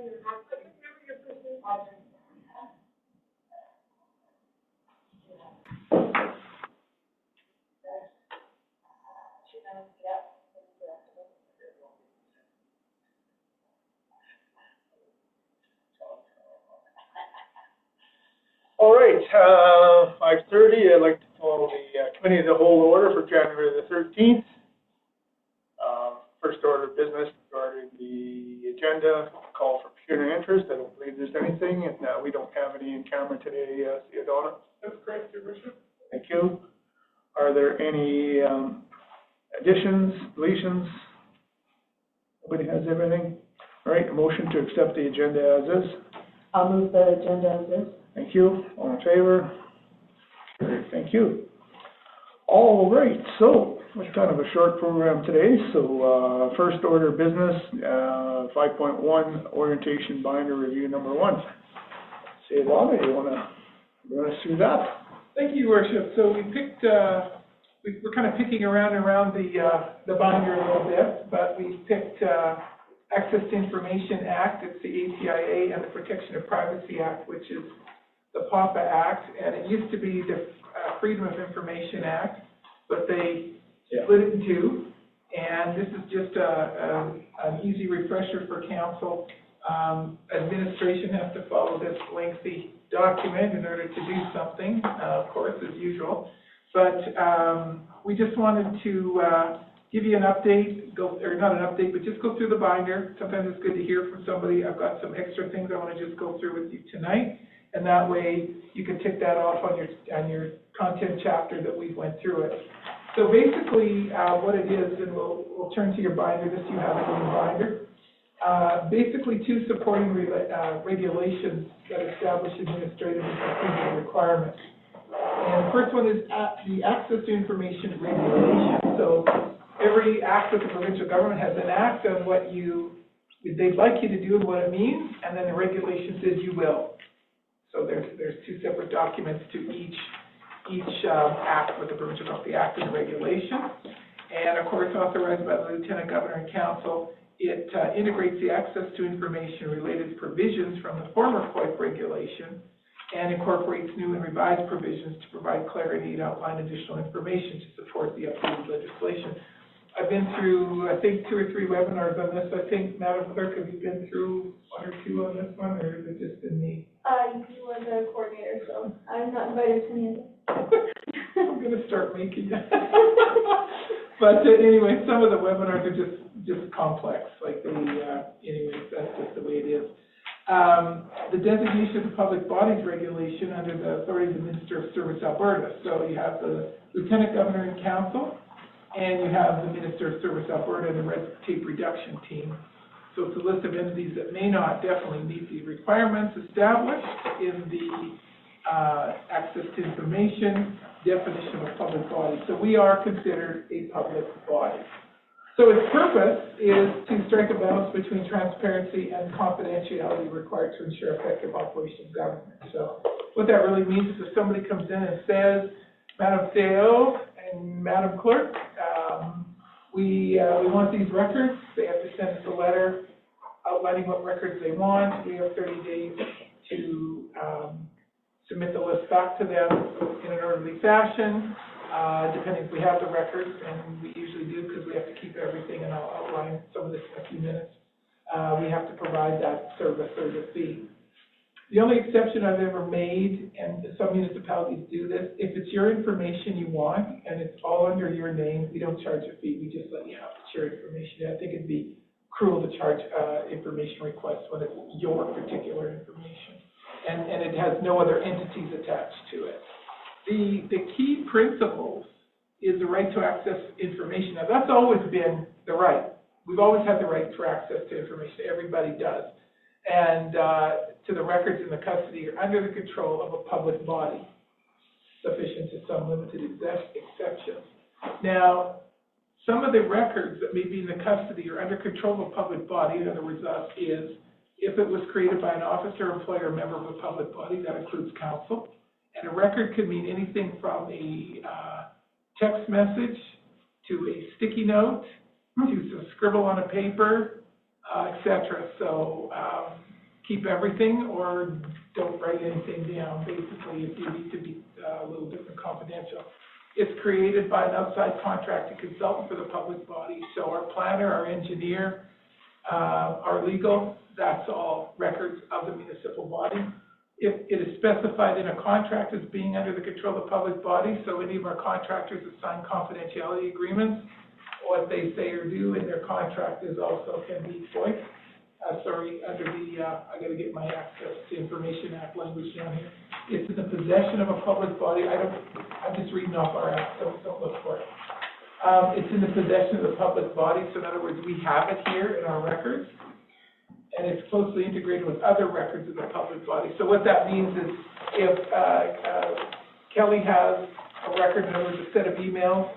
All right, 5:30. I'd like to call the committee of the whole order for January the 13th. First order of business regarding the agenda, call for pecuniary interest. I don't believe there's anything, and we don't have any in camera today, Theodora. That's correct, Your Worship. Thank you. Are there any additions, deletions? Nobody has everything? All right, a motion to accept the agenda as is. I'll move the agenda as is. Thank you. All in favor? Great, thank you. All right, so it's kind of a short program today. So first order of business, 5.1 orientation binder review number 1. Theodora, you want to run us through that? Thank you, Your Worship. So we picked, we're kind of picking around the binder a little bit, but we picked Access to Information Act. It's the ATIA, and the Protection of Privacy Act, which is the PAPA Act, and it used to be the Freedom of Information Act, but they split it in two, and this is just an easy refresher for council. Administration has to follow this lengthy document in order to do something, of course, as usual, but we just wanted to give you an update, or not an update, but just go through the binder. Sometimes it's good to hear from somebody. I've got some extra things I want to just go through with you tonight. And that way you can tick that off on your content chapter that we went through it. So basically what it is, and we'll turn to your binder, just so you have it in your binder. Basically two supporting regulations that establish administrative and procedural requirements. And the first one is the Access to Information Regulation. So every act of the provincial government has an act on what they'd like you to do and what it means, and then the regulation says you will. So there's two separate documents to each act with the provincial government, the act and the regulation. And of course, authorized by the Lieutenant Governor and Council, it integrates the access to information related provisions from the former COIP regulation and incorporates new and revised provisions to provide clarity and outline additional information to support the updated legislation. I've been through, I think, 2 or 3 webinars on this. I think, Madam Clerk, have you been through 1 or 2 on this one, or has it just been me? You were the coordinator, so I'm not invited to any of them. I'm going to start making it. But anyway, some of the webinars are just complex. Like anyways, that's just the way it is. The designation of public bodies regulation under the authority of the Minister of Service Alberta. So you have the Lieutenant Governor and Council, and you have the Minister of Service Alberta and the red tape reduction team. So it's a list of entities that may not definitely meet the requirements established in the access to information definition of a public body. So we are considered a public body. So its purpose is to strike a balance between transparency and confidentiality required to ensure effective operation of government. So what that really means is if somebody comes in and says, Madam CEO and Madam Clerk, we want these records. They have to send us a letter outlining what records they want. We have 30 days to submit the list back to them in an orderly fashion, depending if we have the records, and we usually do because we have to keep everything, and I'll outline some of this in a few minutes. We have to provide that service or the fee. The only exception I've ever made, and some municipalities do this, if it's your information you want and it's all under your name, we don't charge a fee. We just let you have to share information. I think it'd be cruel to charge information requests when it's your particular information. And it has no other entities attached to it. The key principles is the right to access information. Now, that's always been the right. We've always had the right for access to information. Everybody does. And to the records in the custody are under the control of a public body, sufficient to some limited exceptions. Now, some of the records that may be in the custody or under control of a public body, in other words, us, is if it was created by an officer, employer, or member of a public body, that includes council. And a record could mean anything from a text message to a sticky note to some scribble on a paper, etc. So keep everything or don't write anything down. Basically, if you need to be a little different confidential. It's created by an outside contracted consultant for the public body. So our planner, our engineer, our legal, that's all records of the municipal body. If it is specified in a contract as being under the control of the public body, so any of our contractors that sign confidentiality agreements, what they say or do in their contract is also can be FOIP. Under the, I gotta get my Access to Information Act language down here. It's in the possession of a public body. I'm just reading off our act, so don't look for it. It's in the possession of the public body, so in other words, we have it here in our records, and it's closely integrated with other records of the public body. So what that means is if Kelly has a record, in other words, a set of emails,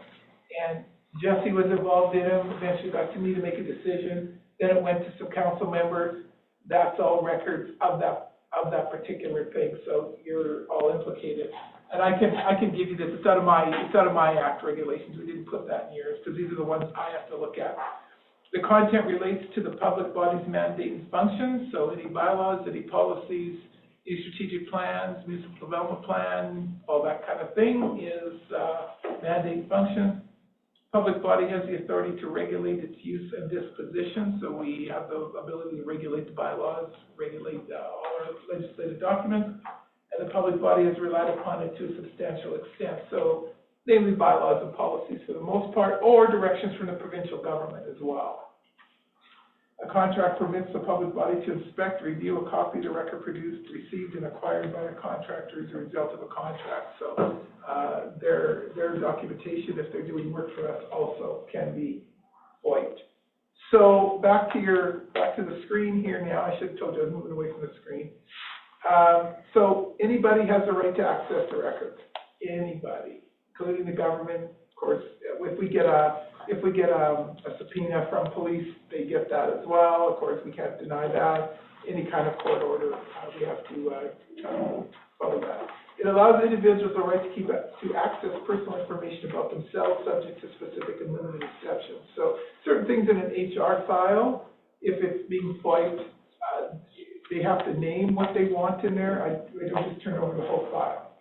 and Jesse was involved in them, eventually got to me to make a decision, then it went to some council members, that's all records of that particular thing, so you're all implicated. And I can give you this, it's out of my act regulations, we didn't put that in yours, because these are the ones I have to look at. The content relates to the public body's mandate and functions, so any bylaws, any policies, any strategic plans, municipal development plan, all that kind of thing is mandate and function. Public body has the authority to regulate its use and disposition, so we have the ability to regulate the bylaws, regulate all our legislative documents, and the public body has relied upon it to a substantial extent. So, namely bylaws and policies for the most part, or directions from the provincial government as well. A contract permits the public body to inspect, review a copy of the record produced, received, and acquired by a contractor as a result of a contract. So their documentation, if they're doing work for us, also can be FOIP'd. So back to the screen here now. I should have told you I was moving away from the screen. So anybody has the right to access the records. Anybody, including the government, of course. If we get a subpoena from police, they get that as well. Of course, we can't deny that. Any kind of court order, we have to follow that. It allows individuals the right to access personal information about themselves, subject to specific and limited exceptions. So certain things in an HR file, if it's being FOIP'd, they have to name what they want in there. I don't just turn over the whole file.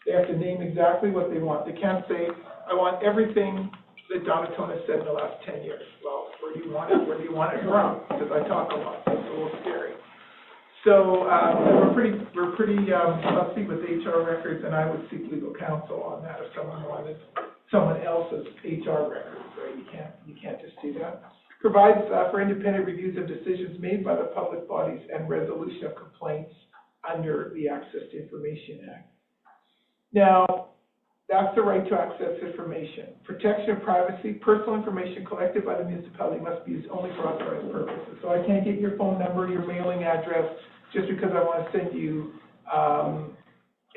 They have to name exactly what they want. They can't say, I want everything that Donatona said in the last 10 years. Well, where do you want it from? Because I talk a lot, so it's a little scary. So we're pretty fussy with HR records, and I would seek legal counsel on that if someone wanted someone else's HR records, right? You can't just do that. Provides for independent reviews of decisions made by the public bodies and resolution of complaints under the Access to Information Act. Now, that's the right to access information. Protection of privacy, personal information collected by the municipality must be used only for authorized purposes. So I can't get your phone number, your mailing address, just because I want to send you,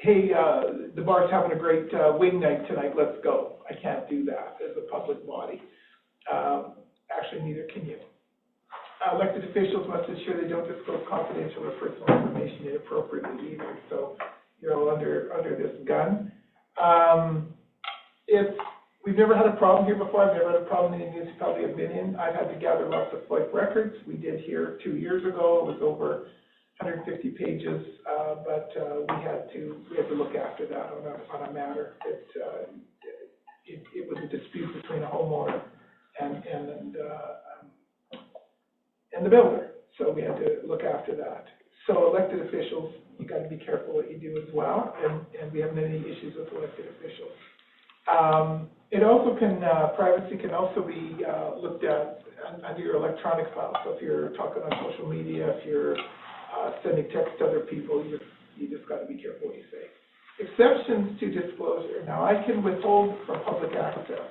hey, the bar's having a great wing night tonight, let's go. I can't do that as a public body. Actually, neither can you. Elected officials must ensure they don't disclose confidential or personal information inappropriately either. So you're all under this gun. We've never had a problem here before. I've never had a problem in the municipality I've been in. I've had to gather lots of FOIP records. We did here 2 years ago. It was over 150 pages, but we had to look after that on a matter. It was a dispute between a homeowner and the builder, so we had to look after that. So elected officials, you got to be careful what you do as well, and we have many issues with elected officials. It also privacy can also be looked at under your electronic file. So if you're talking on social media, if you're sending text to other people, you just got to be careful what you say. Exceptions to disclosure. Now, I can withhold from public access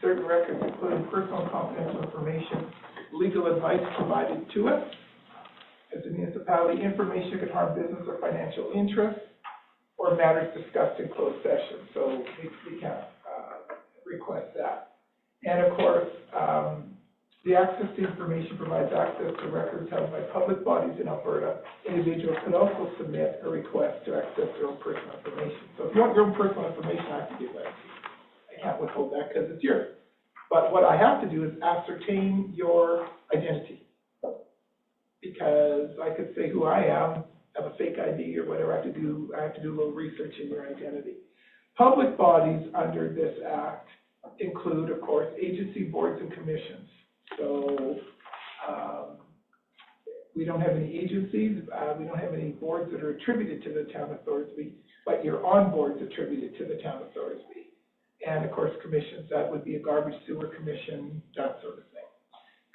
certain records, including personal and confidential information, legal advice provided to us as a municipality, information that could harm business or financial interests, or matters discussed in closed session. So we can't request that. And of course, the access to information provides access to records held by public bodies in Alberta. Individuals can also submit a request to access their own personal information. So if you want your own personal information, I have to give that to you. I can't withhold that because it's yours. But what I have to do is ascertain your identity. because I could say who I am, have a fake ID or whatever. I have to do a little research in your identity. Public bodies under this act include, of course, agency boards and commissions. So we don't have any agencies, we don't have any boards that are attributed to the town of Thorsby, but you're on boards attributed to the town of Thorsby. And of course, commissions, that would be a garbage sewer commission, that sort of thing.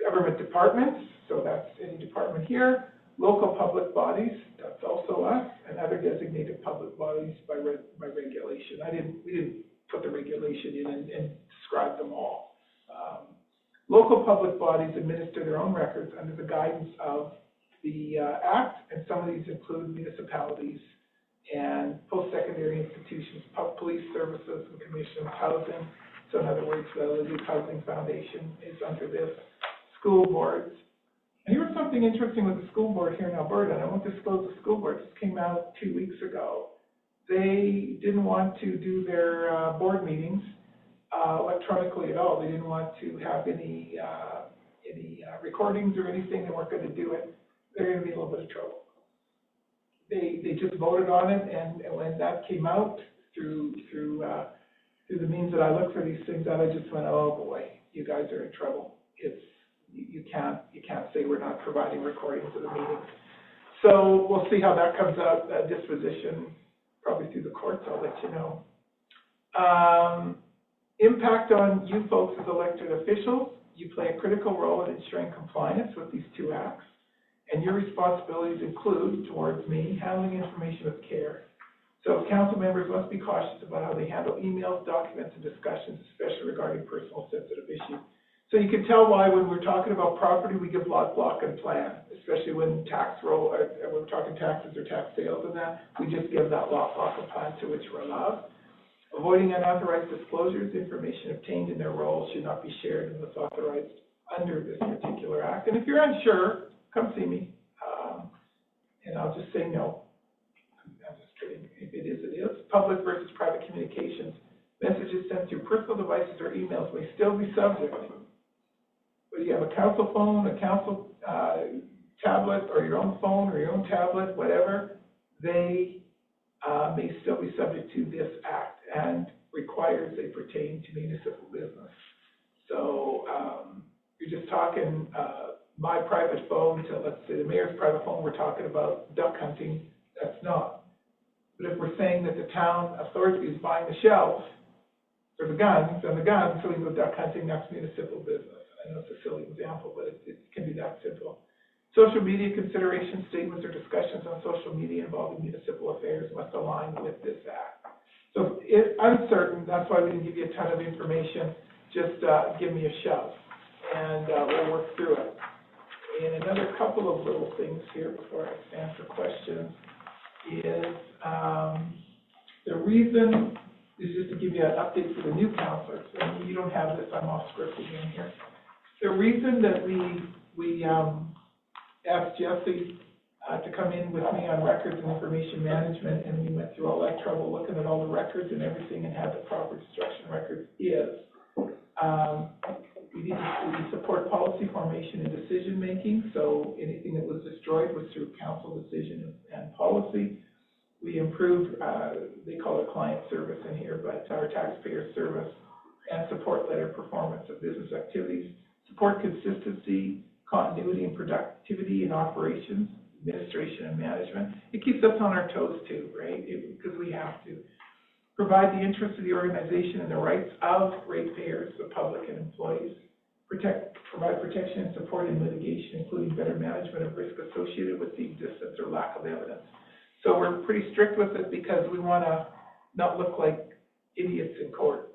Government departments, so that's any department here. Local public bodies, that's also us, and other designated public bodies by regulation. We didn't put the regulation in and describe them all. Local public bodies administer their own records under the guidance of the Act, and some of these include municipalities and post-secondary institutions, police services and commissions, housing. So in other words, the Leduc Housing Foundation is under this. School boards. And here's something interesting with the school board here in Alberta, and I won't disclose the school board. This came out 2 weeks ago. They didn't want to do their board meetings electronically at all. They didn't want to have any recordings or anything. They weren't going to do it. They're going to be in a little bit of trouble. They just voted on it, and when that came out through the means that I look for these things out, I just went, oh boy, you guys are in trouble. You can't say we're not providing recordings of the meetings. So we'll see how that comes out, disposition, probably through the courts. I'll let you know. Impact on you folks as elected officials. You play a critical role in ensuring compliance with these two acts, and your responsibilities include, towards me, handling information with care. So council members must be cautious about how they handle emails, documents, and discussions, especially regarding personal sensitive issues. So you can tell why when we're talking about property, we give lot, block, and plan, especially when when we're talking taxes or tax sales and that, we just give that lot, block, and plan to which we're allowed. Avoiding unauthorized disclosures, information obtained in their role should not be shared unless authorized under this particular act. And if you're unsure, come see me, and I'll just say no. I'm just kidding. If it is, it is. Public versus private communications. Messages sent through personal devices or emails may still be subject. Whether you have a council phone, a council tablet, or your own phone, or your own tablet, whatever, they may still be subject to this act and requires they pertain to municipal business. So you're just talking my private phone to, let's say, the mayor's private phone, we're talking about duck hunting. That's not. But if we're saying that the town authority is buying the shells for the guns, and the guns, so we go duck hunting, that's municipal business. I know it's a silly example, but it can be that simple. Social media considerations, statements, or discussions on social media involving municipal affairs must align with this act. So if uncertain, that's why we didn't give you a ton of information. Just give me a shout, and we'll work through it. And another couple of little things here before I answer questions is the reason is just to give you an update for the new counselors. And you don't have this, I'm off script again here. The reason that we asked Jesse to come in with me on records and information management, and we went through all that trouble looking at all the records and everything and had the proper destruction records is we need support policy formation and decision making. So anything that was destroyed was through council decision and policy. We improved, they call it client service in here, but our taxpayer service and support letter performance of business activities, support consistency, continuity and productivity in operations, administration and management. It keeps us on our toes too, right? Because we have to. Provide the interests of the organization and the rights of ratepayers, the public and employees. Provide protection and support in litigation, including better management of risk associated with the existence or lack of evidence. So we're pretty strict with it because we want to not look like idiots in court.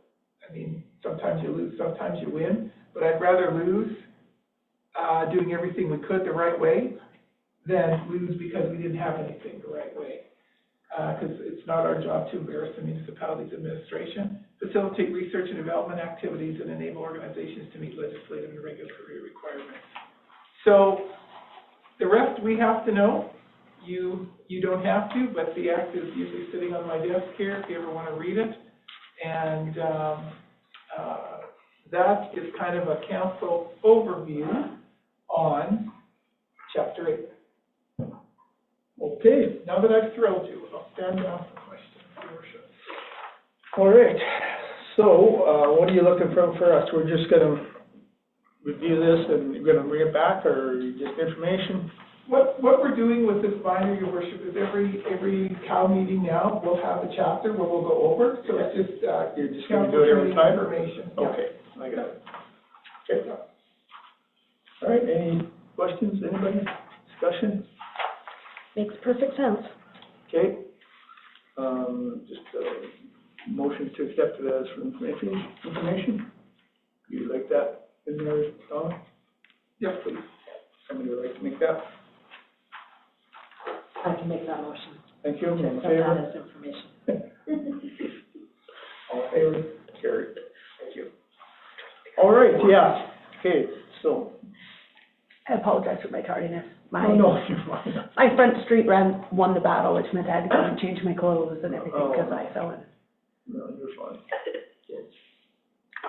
I mean, sometimes you lose, sometimes you win, but I'd rather lose doing everything we could the right way than lose because we didn't have anything the right way. Because it's not our job to embarrass the municipality's administration, facilitate research and development activities, and enable organizations to meet legislative and regulatory requirements. So the rest we have to know. You don't have to, but the act is usually sitting on my desk here if you ever want to read it. And that is kind of a council overview on Chapter 8. Okay, now that I've thrilled you, I'll stand down for questions, Your Worship. All right, so, what are you looking for us? We're just gonna review this and you're gonna bring it back, or just information? What we're doing with this binder, Your Worship, is every cow meeting now, we'll have a chapter where we'll go over, so it's just, You're just gonna do it every council time? information. Yeah. Okay, I got it. Okay. All right, any questions, anybody? Discussion? Makes perfect sense. Okay. Just a motion to accept it as for information. You like that in there, Donna? Yes, please. Somebody would like to make that? I can make that motion. Thank you, all To in accept favor? that as information. All in favor? Carried. Thank you. All right, yeah, okay, so, I apologize for my tardiness. My, oh, no, you're fine. my front street won the battle, which meant I had to go and change my clothes and everything because I fell in. No, you're fine.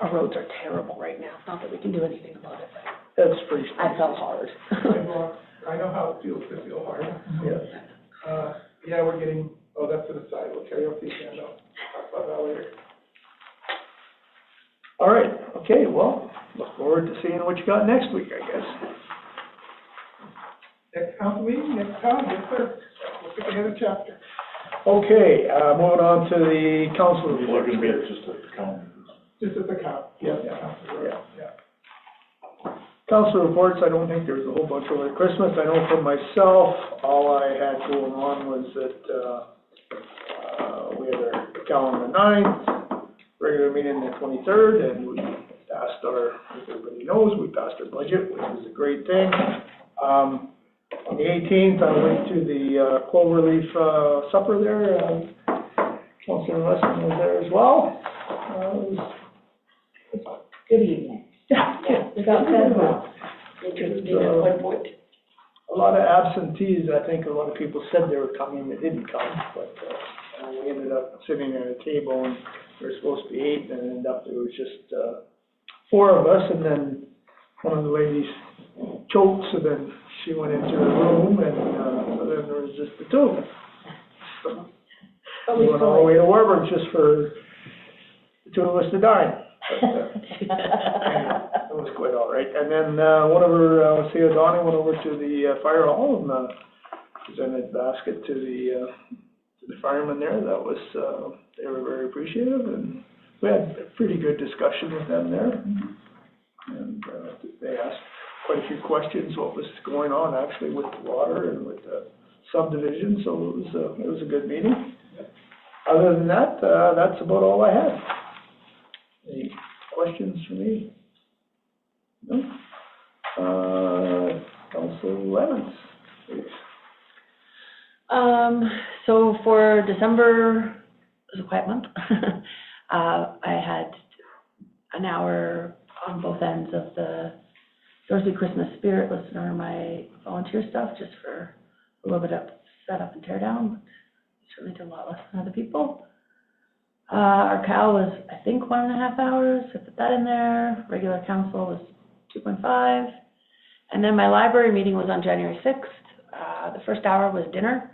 Our roads are terrible right now. Not that we can do anything about it, but That's pretty. I fell hard. I know how it feels to feel hard. Yeah. Yeah, we're getting, oh, that's to the side, we'll carry off the agenda, talk about that later. All right, okay, well, look forward to seeing what you got next week, I guess. Next council meeting, next time, yes, sir. We'll pick another chapter. Okay, moving on to the council You're report. looking at just at the county. Just at the count, yes, Yeah. council, Yeah. yeah. Council reports, I don't think there's a whole bunch over Christmas. I know for myself, all I had going on was that, we had our calendar 9th, regular meeting the 23rd, and we passed as everybody knows, we passed our budget, which was a great thing. On the 18th, I went to the Cloverleaf supper there. Councilor Weston was there as well. It was Good evening. Yeah, without that, well, interesting at one point. a lot of absentees. I think a lot of people said they were coming, they didn't come, but, we ended up sitting at a table, and there were supposed to be 8, and it ended up, there was just, 4 of us, and then one of the ladies choked, so then she went into her room, and, so then there was just the 2. So, we went all the way to Warburg just for the 2 of us to dine. But, it was quite all right. And then, Theo Donnie went over to the, fire hall and, presented a basket to the firemen there. That was, they were very appreciative, and we had a pretty good discussion with them there. And, they asked quite a few questions, what was going on actually with the water and with the subdivision, so it was a good meeting. Other than that, that's about all I had. Any questions for me? No? Council Evans, please. So for December, it was a quiet month. I had an hour on both ends of the Thorsby Christmas Spirit listed under my volunteer stuff, just for a little bit of setup and tear down. Certainly did a lot less than other people. Our cow was, I think, 1.5 hours. I put that in there. Regular council was 2.5. And then my library meeting was on January 6th. The first hour was dinner,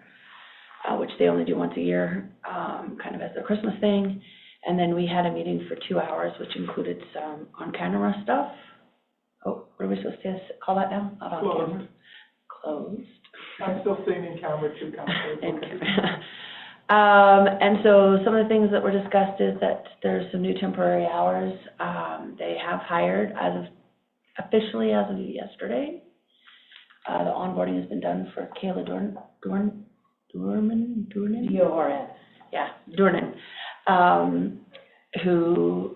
which they only do once a year, kind of as their Christmas thing. And then we had a meeting for 2 hours, which included some on-camera stuff. Oh, what are we supposed to call that now? Not on Closed. camera. Closed. I'm still staying in camera too, council. And so some of the things that were discussed is that there's some new temporary hours. They have hired officially as of yesterday. The onboarding has been done for Kayla Dornan? DORN. Yeah, Dornan, who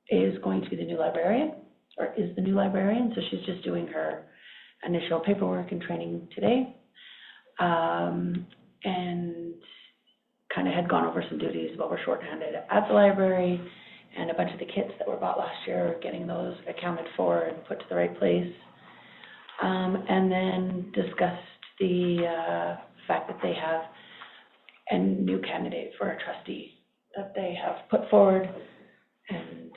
is going to be the new librarian, or is the new librarian, so she's just doing her initial paperwork and training today. And kind of had gone over some duties while we're shorthanded at the library, and a bunch of the kits that were bought last year, getting those accounted for and put to the right place. And then discussed the fact that they have a new candidate for a trustee that they have put forward, and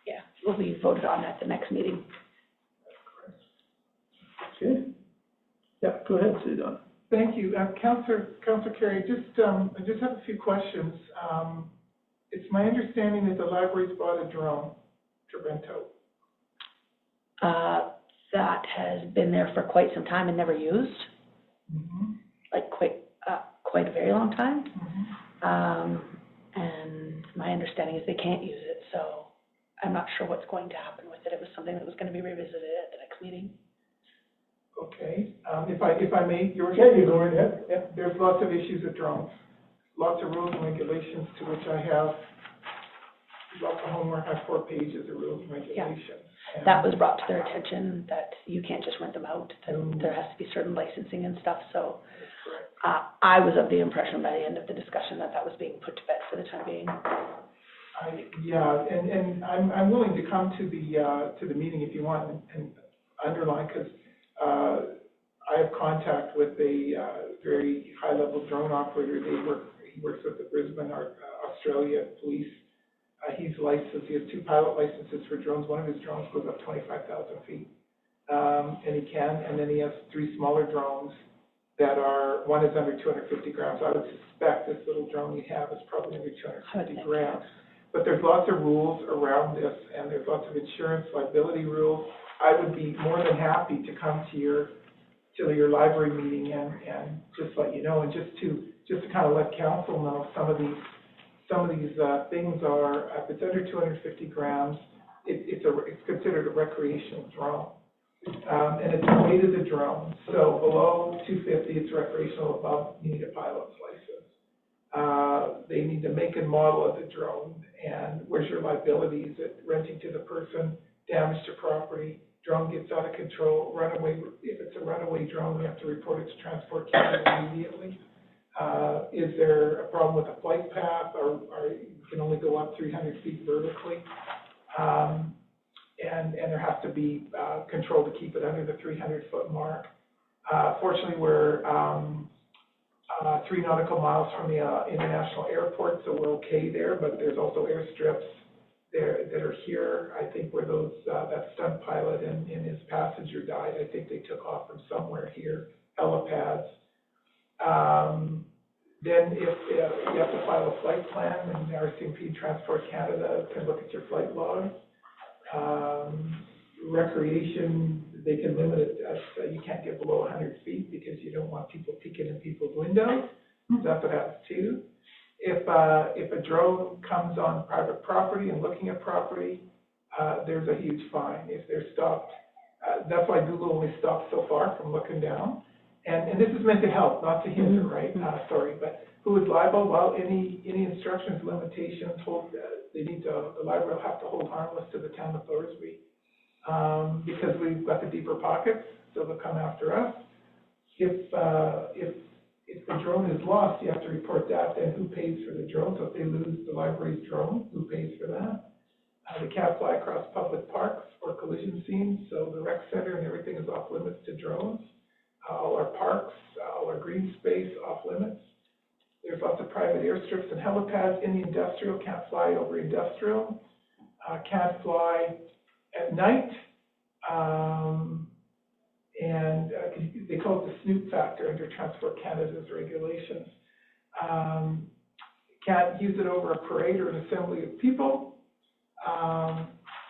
yeah, will be voted on at the next meeting. Okay. Yeah, go ahead, Sue Don. Thank you. Councillor Carey, I just have a few questions. It's my understanding that the library's bought a drone to rent out. That has been there for quite some time and never used, like quite a very long time. And my understanding is they can't use it, so I'm not sure what's going to happen with it. It was something that was going to be revisited at the next meeting. Okay. If I may, yours. Yeah, you go right ahead. Yeah. There's lots of issues with drones, lots of rules and regulations to which I have lots of homework. I have 4 pages of rules and regulations. Yeah. That was brought to their attention that you can't just rent them out. That there has to be certain licensing and stuff. So I was of the impression by the end of the discussion that was being put to bed for the time being. And I'm willing to come to the meeting if you want and underline, because I have contact with a very high-level drone operator. He works with the Brisbane, Australia police. He's licensed. He has 2 pilot licenses for drones. One of his drones goes up 25,000 feet, and then he has 3 smaller drones that one is under 250 grams. I would suspect this little drone you have is probably under 250 grams. But there's lots of rules around this, and there's lots of insurance liability rules. I would be more than happy to come to your library meeting and just let you know, and just to kind of let council know some of these things are, if it's under 250 grams, it's considered a recreational drone, and it's the weight of the drone. So below 250, it's recreational. Above, you need a pilot's license. They need the make and model of the drone, and where's your liability? Is it renting to the person, damage to property, drone gets out of control, runaway? If it's a runaway drone, we have to report it to Transport Canada immediately. Is there a problem with a flight path, or you can only go up 300 feet vertically? And there has to be control to keep it under the 300-foot mark. Fortunately, we're 3 nautical miles from the international airport, so we're okay there, but there's also airstrips there that are here. I think where that stunt pilot and his passenger died, I think they took off from somewhere here, helipads. Then if you have to file a flight plan, and RCMP Transport Canada can look at your flight log. Recreation, they can limit it as you can't get below 100 feet because you don't want people peeking in people's windows. That's what happens too. If a drone comes on private property and looking at property, there's a huge fine if they're stopped. That's why Google only stops so far from looking down. And this is meant to help, not to hinder, right? But who is liable? Well, any instructions, limitations, the library will have to hold harmless to the town of Thorsby, because we've got the deeper pockets, so they'll come after us. If the drone is lost, you have to report that. Then who pays for the drone? So if they lose the library's drone, who pays for that? They can't fly across public parks or collision scenes, so the rec center and everything is off limits to drones. All our parks, all our green space off limits. There's lots of private airstrips and helipads in the industrial. Can't fly over industrial. Can't fly at night. And they call it the snoop factor under Transport Canada's regulations. Can't use it over a parade or an assembly of people.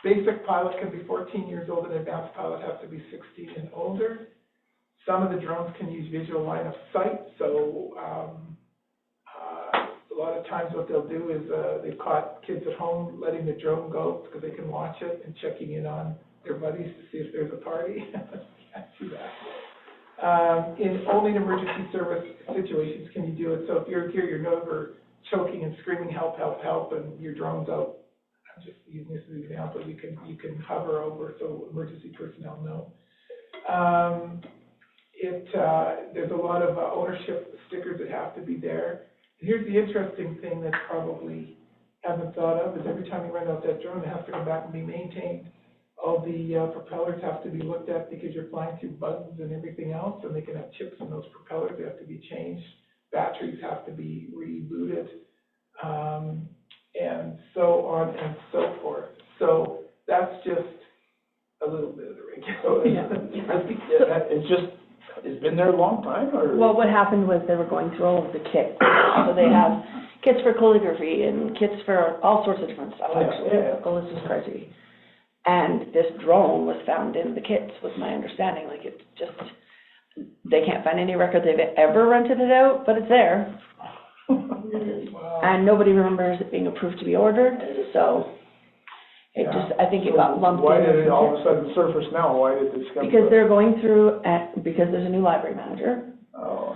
Basic pilot can be 14 years old, and advanced pilot has to be 16 and older. Some of the drones can use visual line of sight, so a lot of times what they'll do is they've caught kids at home letting the drone go because they can watch it and checking in on their buddies to see if there's a party. Can't do that. Only in emergency service situations can you do it. So if you're here, your neighbor choking and screaming, help, help, help, and your drone's out, I'm just using this as an example, you can hover over so emergency personnel know. There's a lot of ownership stickers that have to be there. And here's the interesting thing that probably haven't thought of, is every time you rent out that drone, it has to come back and be maintained. All the propellers have to be looked at because you're flying through bugs and everything else, and they can have chips in those propellers. They have to be changed. Batteries have to be rebooted, and so on and so forth. So that's just a little bit of the regulation. I think it's just It's been there a long time, or? Well, what happened was they were going through all of the kits. So they have kits for calligraphy and kits for all sorts of different stuff, actually. Yeah. The list is crazy. And this drone was found in the kits, was my understanding. Like, it just, they can't find any record they've ever rented it out, but it's there. Wow. And nobody remembers it being approved to be ordered, so it just, I think it got lumped in. Why did with it the all of kits. a sudden surface now? Why did this come? Because they're going through, because there's a new library manager. Oh,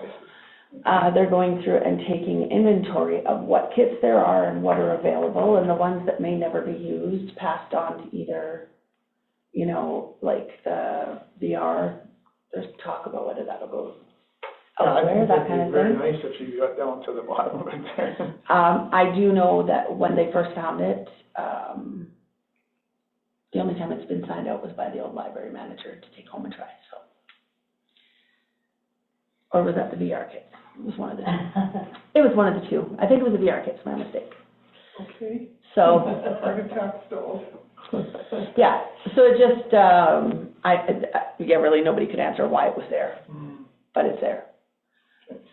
I see. They're going through and taking inventory of what kits there are and what are available, and the ones that may never be used, passed on to either, you know, like the VR, there's talk about whether that'll go elsewhere, that kind of Very thing. nice if you got down to the bottom of it there. I do know that when they first found it, the only time it's been signed out was by the old library manager to take home and try, so. Or was that the VR kits? It was one of the two. It was one of the two. I think it was the VR kits, my mistake. Okay. So, Heart attack stalled. yeah, so it just, really nobody could answer why it was there, but it's there.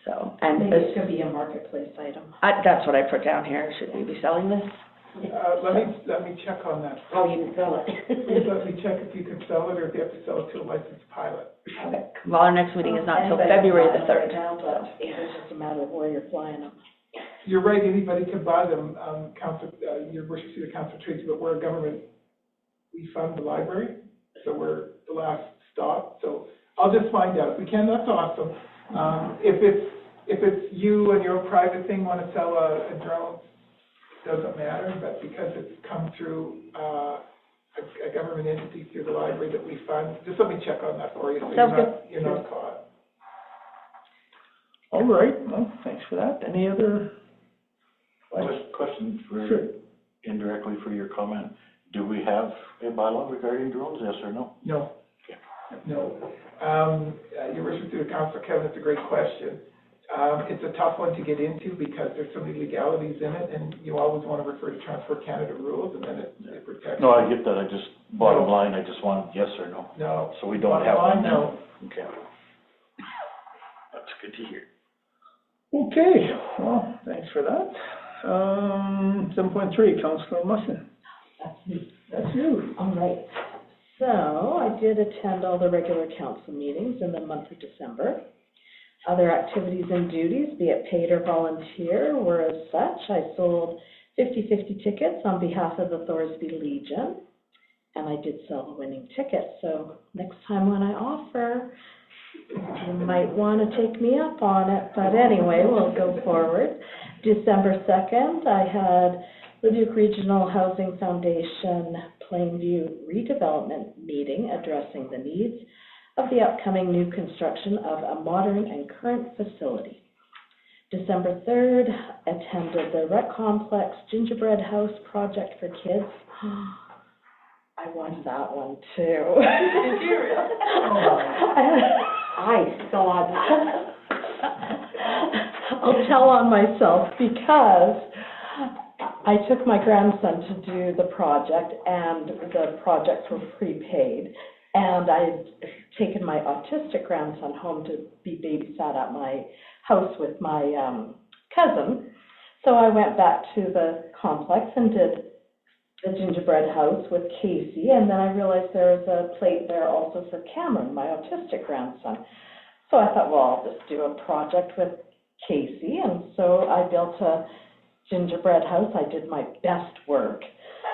So, and Maybe it could be a marketplace item. that's what I put down here. Should we be selling this? Let me check on that. Oh, you can sell it. Please let me check if you can sell it or if you have to sell it to a licensed pilot. Okay, well, our next meeting is not until Anybody can February buy the them 3rd. right now, but it's just a matter of where you're flying them. You're right, anybody can buy them, your worship, see the council trades, but we're a government, we fund the library, so we're the last stop, so I'll just find out. If we can, that's awesome. If it's you and your private thing want to sell a drone, it doesn't matter, but because it's come through, a government entity through the library that we fund, just let me check on that for you, so Sounds you're not caught. All right, well, thanks for that. Any other? Question for, Sure. indirectly for your comment. Do we have a bylaw regarding drones, yes or no? No. No. Your worship, through the council, Kevin, it's a great question. It's a tough one to get into because there's so many legalities in it, and you always want to refer to Transport Canada rules, and then it protects. No, I get that, I just, bottom line, I just want yes or no. No. So we don't Bottom have line, one. no. Okay. That's good to hear. Okay, well, thanks for that. 7.3, Councillor Musson. That's me. That's you. All right. So I did attend all the regular council meetings in the month of December. Other activities and duties, be it paid or volunteer, were as such. I sold 50/50 tickets on behalf of the Thorsby Legion, and I did sell the winning ticket. So next time when I offer, you might want to take me up on it. But anyway, we'll go forward. December 2nd, I had the Duke Regional Housing Foundation Plainview redevelopment meeting addressing the needs of the upcoming new construction of a modern and current facility. December 3rd, attended the Rec Complex Gingerbread House Project for Kids. I won that one too. Did you really? I thought, I'll tell on myself because I took my grandson to do the project and the projects were prepaid. And I had taken my autistic grandson home to be babysat at my house with my cousin. So I went back to the complex and did the gingerbread house with Casey. And then I realized there was a plate there also for Cameron, my autistic grandson. So I thought, well, I'll just do a project with Casey. And so I built a gingerbread house. I did my best work.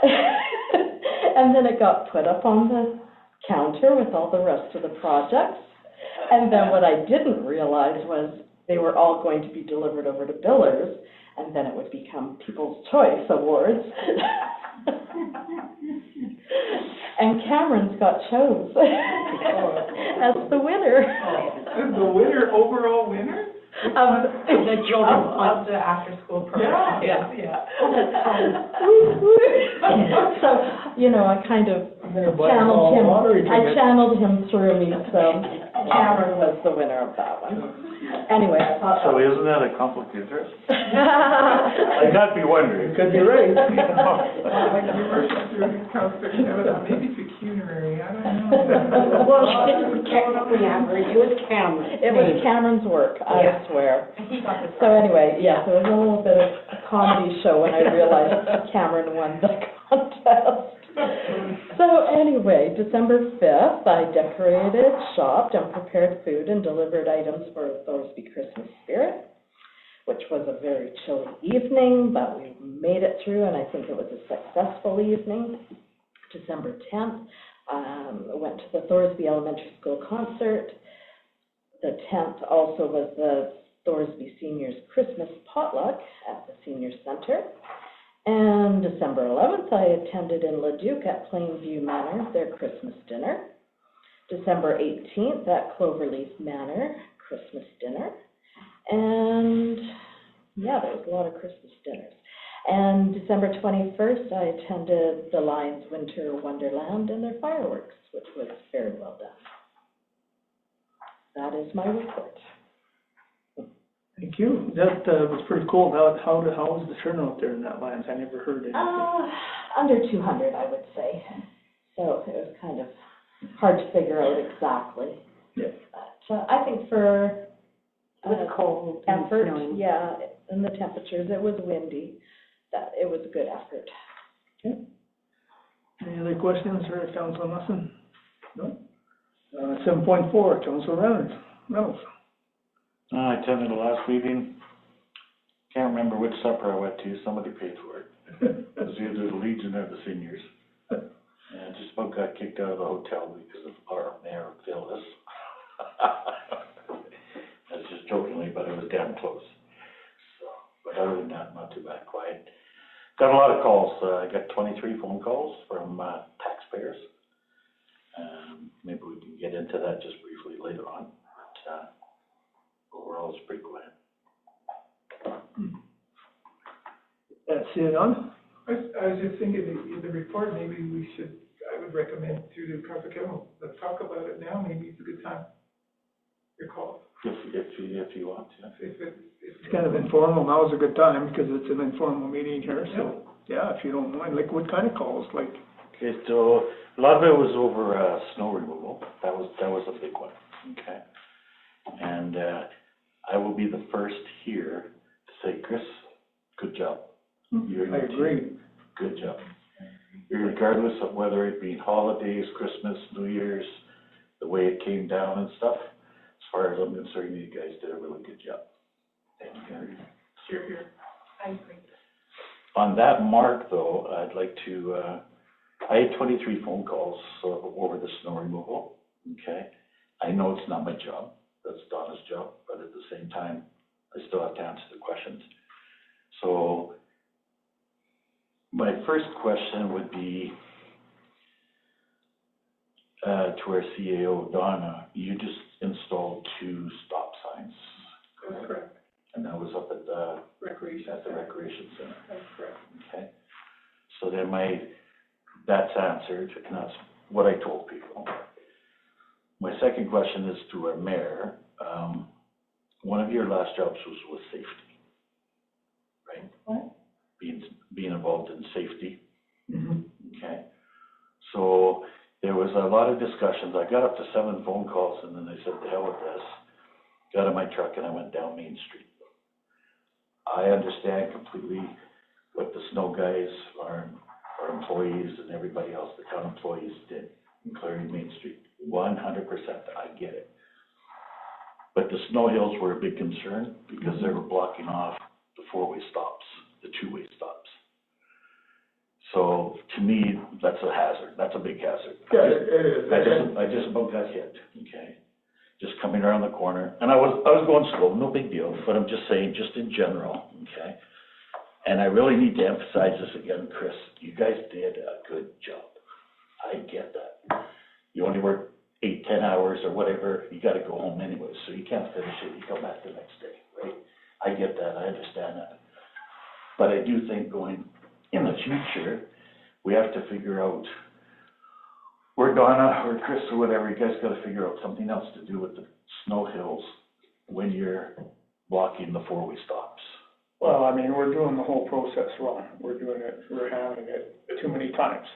And then it got put up on the counter with all the rest of the projects. And then what I didn't realize was they were all going to be delivered over to Billers, and then it would become People's Choice Awards. And Cameron's got chose as the winner. As the winner, overall winner? The children's Of the after-school program. Yeah. So, you know, I kind of You're gonna buy us all lottery tickets. channeled him through me, so Cameron was the winner of that one. Anyway, I thought that So was... isn't that a conflict of interest? I'd not be wondering. Could be right. Like you were through Counselor Kevin, maybe pecuniary, I don't know. Well, she didn't technically have her, it was Cameron. It was Cameron's work, I swear. So anyway, yes, there was a little bit of a comedy show when I realized Cameron won the contest. So anyway, December 5th, I decorated, shopped, and prepared food and delivered items for Thorsby Christmas Spirit, which was a very chilly evening, but we made it through, and I think it was a successful evening. December 10th, I went to the Thorsby Elementary School concert. The 10th also was the Thorsby Seniors Christmas potluck at the Senior Center. And December 11th, I attended in Leduc at Plainview Manor their Christmas dinner. December 18th at Cloverleaf Manor, Christmas dinner. And yeah, there was a lot of Christmas dinners. And December 21st, I attended the Lions Winter Wonderland and their fireworks, which was very well done. That is my report. Thank you. That was pretty cool. How was the turnout there in that Lions? I never heard anything. Under 200, I would say. So it was kind of hard to figure out exactly. Yeah. But I think for It was cold and effort, snowing. yeah, and the temperatures, it was windy, that it was a good effort. Okay. Any other questions for Councilor Musson? No? 7.4, Councilor Reynolds. I attended the last meeting. Can't remember which supper I went to. Somebody paid for it. It was either the Legion or the Seniors. And I just about got kicked out of the hotel because of our mayor, Phyllis. That's just jokingly, but it was damn close. So, but other than that, not too bad, quiet. Got a lot of calls. I got 23 phone calls from taxpayers. Maybe we can get into that just briefly later on. But overall, it's pretty quiet. That's it on? I was just thinking, in the report, maybe I would recommend to Councilor Kevin, let's talk about it now, maybe it's a good time. Your call. If you want to. It's kind of informal. Now is a good time because it's an informal meeting here. So, yeah, if you don't mind, like what kind of calls? Like, Okay, so a lot of it was over snow removal. That was a big one. Okay, and I will be the first here to say, Chris, good job. I agree. Good job. Regardless of whether it be holidays, Christmas, New Year's, the way it came down and stuff, as far as I'm concerned, you guys did a really good job. Thank you. Here. I agree. On that mark, though, I'd like to, I had 23 phone calls over the snow removal, okay? I know it's not my job, that's Donna's job, but at the same time, I still have to answer the questions. So, my first question would be to our CAO, Donna. You just installed 2 stop signs. That's correct. And that was up at the Recreation recreation center. That's correct. Okay. So then that's answered, and that's what I told people. My second question is to our mayor. One of your last jobs was with safety, right? What? Being involved in safety. Mm-hmm. Okay. So there was a lot of discussions. I got up to 7 phone calls, and then I said, "To hell with this." Got in my truck and I went down Main Street. I understand completely what the snow guys, our employees, and everybody else, the town employees, did in clearing Main Street. 100%, I get it. But the snow hills were a big concern because they were blocking off the 4-way stops, the 2-way stops. So to me, that's a hazard. That's a big hazard. Yeah, it is. I just about got hit, okay? Just coming around the corner, and I was going slow, no big deal, but I'm just saying, just in general, okay? And I really need to emphasize this again, Chris, you guys did a good job. I get that. You only work 8-10 hours or whatever, you gotta go home anyway, so you can't finish it, you come back the next day, right? I get that, I understand that. But I do think going in the future, we have to figure out or Donna, or Chris, or whatever, you guys gotta figure out something else to do with the snow hills when you're blocking the four-way stops. Well, I mean, we're doing the whole process wrong. We're handling it too many times.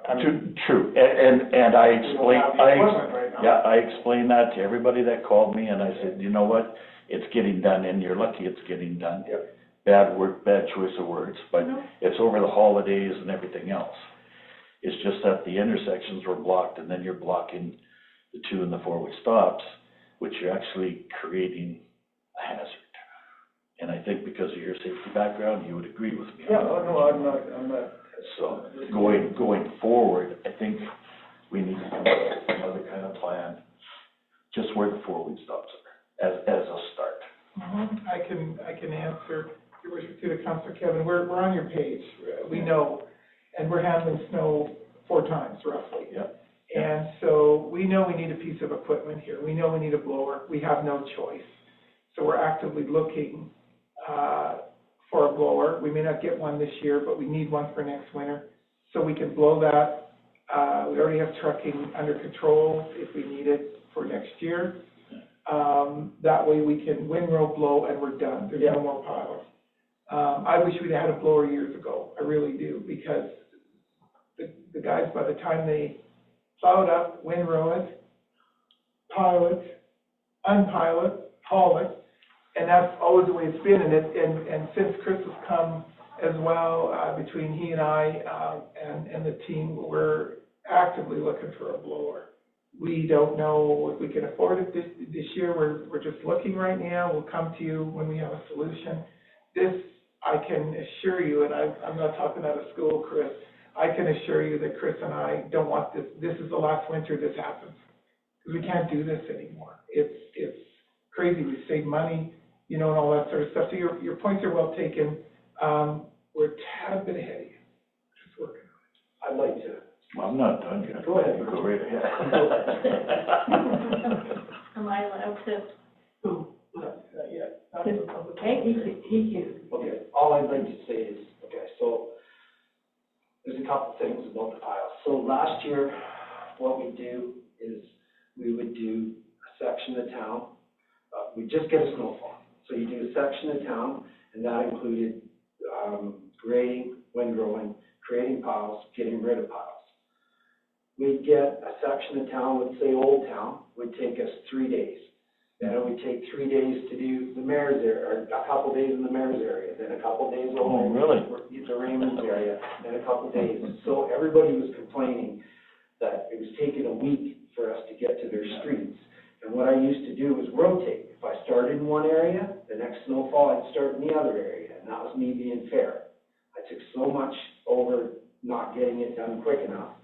I mean, True, and I we don't have the equipment right now. yeah, I explained that to everybody that called me, and I said, you know what? It's getting done, and you're lucky it's getting done. Yep. Bad choice of words, but it's over the holidays and everything else. It's just that the intersections were blocked, and then you're blocking the two and the four-way stops, which you're actually creating a hazard. And I think because of your safety background, you would agree with me. Yeah, no, I'm not. So going forward, I think we need to come up with another kind of plan, just where the four-way stops are, as a start. I can answer your wish to the Councillor Kevin. We're on your page. We know, and we're handling snow 4 times roughly. Yep. And so we know we need a piece of equipment here. We know we need a blower. We have no choice. So we're actively looking for a blower. We may not get one this year, but we need one for next winter, so we can blow that. We already have trucking under control if we need it for next year. That way we can windrow, blow, and we're done. There's no more piles. I wish we'd had a blower years ago. I really do, because the guys, by the time they plow it up, windrow it, pile it, unpile it, haul it, and that's always the way it's been. And since Chris has come as well, between he and I and the team, we're actively looking for a blower. We don't know if we can afford it this year. We're just looking right now. We'll come to you when we have a solution. This, I can assure you, and I'm not talking out of school, Chris, I can assure you that Chris and I don't want this. This is the last winter this happens, because we can't do this anymore. It's crazy. We save money, you know, and all that sort of stuff. So your points are well taken. We're a tad bit ahead of you. Just working on it. I'd like to. Well, I'm not done yet. Go ahead. Go right ahead. Am I allowed to? Who? Not yet. Not in the public. He can. Okay, all I'd like to say is, okay, so there's a couple things about the piles. So last year, what we do is we would do a section of town. We just get a snowfall. So you do a section of town, and that included grading, windrowing, creating piles, getting rid of piles. We'd get a section of town, let's say Old Town, would take us 3 days. Then it would take 3 days to do the mayor's area, or a couple days in the mayor's area, then a couple days over the Raymond's area, then a couple days. So everybody was complaining that it was taking a week for us to get to their streets. And what I used to do was rotate. If I started in one area, the next snowfall I'd start in the other area, and that was me being fair. I took so much over not getting it done quick enough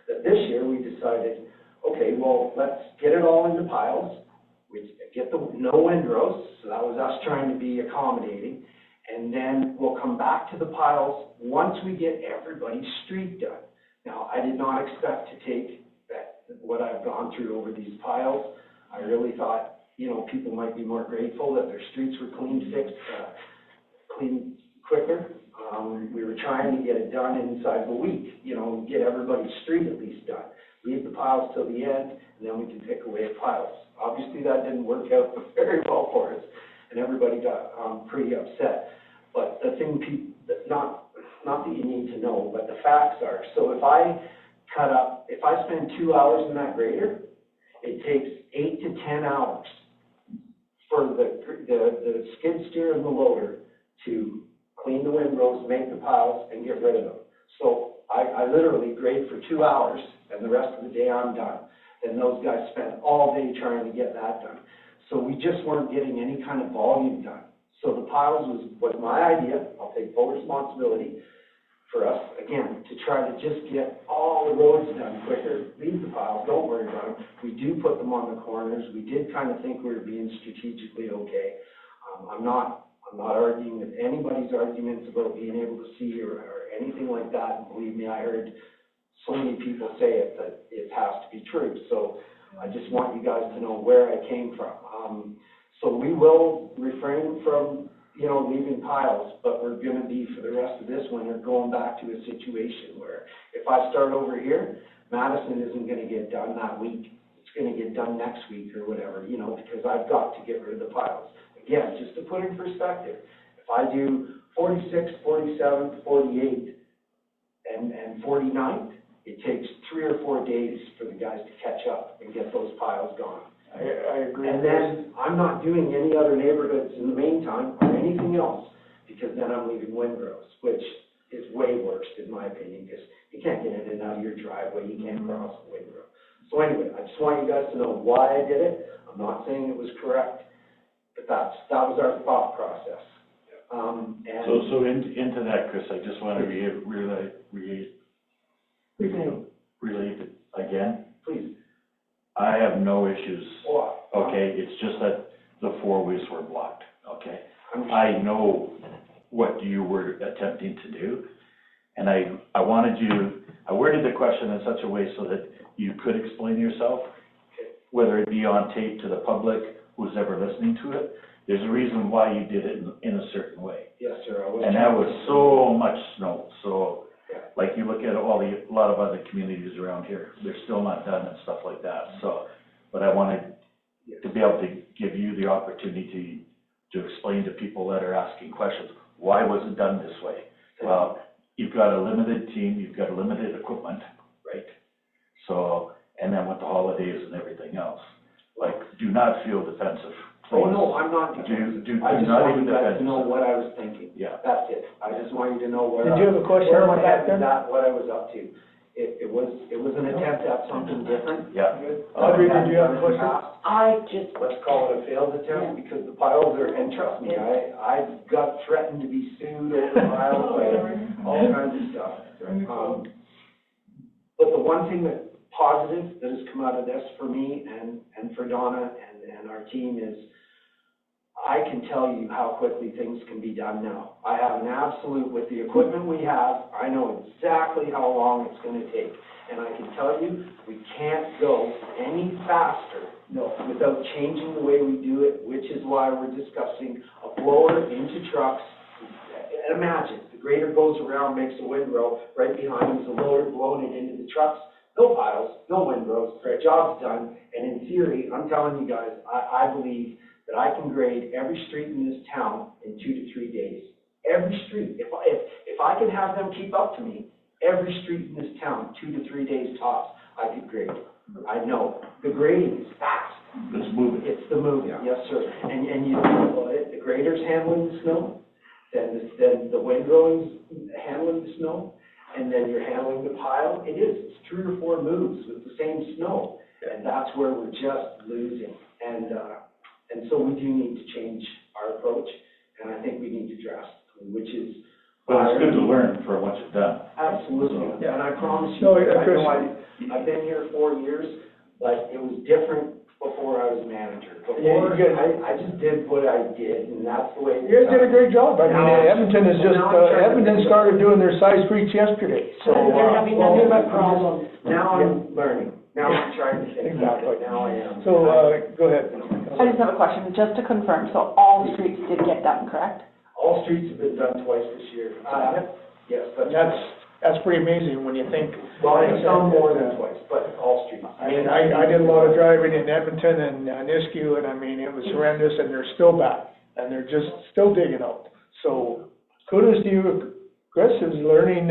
that this year we decided, okay, well, let's get it all into piles. We get the no windrows, so that was us trying to be accommodating, and then we'll come back to the piles once we get everybody's street done. Now, I did not expect to take what I've gone through over these piles. I really thought, you know, people might be more grateful that their streets were cleaned quicker. We were trying to get it done inside the week, you know, get everybody's street at least done. Leave the piles till the end, and then we can pick away at piles. Obviously, that didn't work out very well for us, and everybody got pretty upset. But the thing, not that you need to know, but the facts are, so if I spend 2 hours in that grader, it takes 8 to 10 hours for the skid steer and the loader to clean the windrows, make the piles, and get rid of them. So I literally grade for 2 hours, and the rest of the day I'm done. And those guys spent all day trying to get that done. So we just weren't getting any kind of volume done. So the piles was my idea. I'll take full responsibility for us, again, to try to just get all the roads done quicker. Leave the piles, don't worry about them. We do put them on the corners. We did kind of think we were being strategically okay. I'm not arguing with anybody's arguments about being able to see or anything like that. And believe me, I heard so many people say it that it has to be true. So I just want you guys to know where I came from. So we will refrain from, you know, leaving piles, but we're going to be, for the rest of this winter, going back to a situation where if I start over here, Madison isn't gonna get done that week. It's gonna get done next week or whatever, you know, because I've got to get rid of the piles. Again, just to put in perspective, if I do 46th, 47th, 48th, and 49th, it takes 3 or 4 days for the guys to catch up and get those piles gone. I agree. And then I'm not doing any other neighborhoods in the meantime or anything else, because then I'm leaving windrows, which is way worse in my opinion, because you can't get in and out of your driveway, you can't cross a windrow. So anyway, I just want you guys to know why I did it. I'm not saying it was correct, but that was our thought process. And So into that, Chris, I just want to relate it again. please. I have no issues, What? okay? It's just that the four ways were blocked, okay? I'm- I know what you were attempting to do, and I wanted you, I worded the question in such a way so that you could explain yourself, whether it be on tape to the public, who's ever listening to it. There's a reason why you did it in a certain way. Yes, sir. And that was so much snow, so, Yeah. like you look at a lot of other communities around here, they're still not done and stuff like that, so. But I wanted to be able to give you the opportunity to explain to people that are asking questions, why was it done this way? Well, you've got a limited team, you've got limited equipment, right? So, and then with the holidays and everything else, like, do not feel defensive, please. Oh, no, I'm not. Do I just not want even you guys defend to know yourself. what I was thinking. Yeah. That's it. I just want you to know where Did you have a question where my back head there? was at, what I was up to. It was an attempt at something different. Yeah. Audrey, did you have a question? I just, Let's call it a failed attempt, because the piles are, and trust me, I got threatened to be sued over piles, and all kinds of stuff. But the one thing that positive that has come out of this for me and for Donna and our team is, I can tell you how quickly things can be done now. I have an absolute, with the equipment we have, I know exactly how long it's gonna take. And I can tell you, we can't go any faster without changing the way we do it, which is why we're discussing a blower into trucks. Imagine, the grader goes around, makes a windrow, right behind him is a loader blowing it into the trucks. No piles, no windrows, job's done. And in theory, I'm telling you guys, I believe that I can grade every street in this town in 2 to 3 days. Every street. If I can have them keep up to me, every street in this town, 2 to 3 days tops, I could grade. I know. The grading is fast. It's moving. It's the moving, yes, sir. And you think about it, the grader's handling the snow, then the windrowing's handling the snow, and then you're handling the pile. It's 3 or 4 moves with the same snow, and that's where we're just losing. And so we do need to change our approach, and I think we need to drastically, which is. But it's good to learn from what you've done. Absolutely, Yeah. and I promise you, No, I Chris, know I've been here 4 years, but it was different before I was manager. Yeah, Before, you guys- I just did what I did, and that's the way. You guys did a great job. I mean, Now- Edmonton is just, now I'm trying to Edmonton think started doing their size breach yesterday, so. they're having nothing but problems. Now I'm learning, now I'm trying to think about Exactly. it, now I am. So, go ahead. I just have a question, just to confirm, so all streets did get done, correct? All streets have been done twice this year. Yes, That's pretty amazing when you think. Well, and some more than twice, but all streets. I mean, I did a lot of driving in Edmonton and Nisku, and I mean, it was horrendous, and they're still back, and they're just still digging out. So kudos to you, Chris, is learning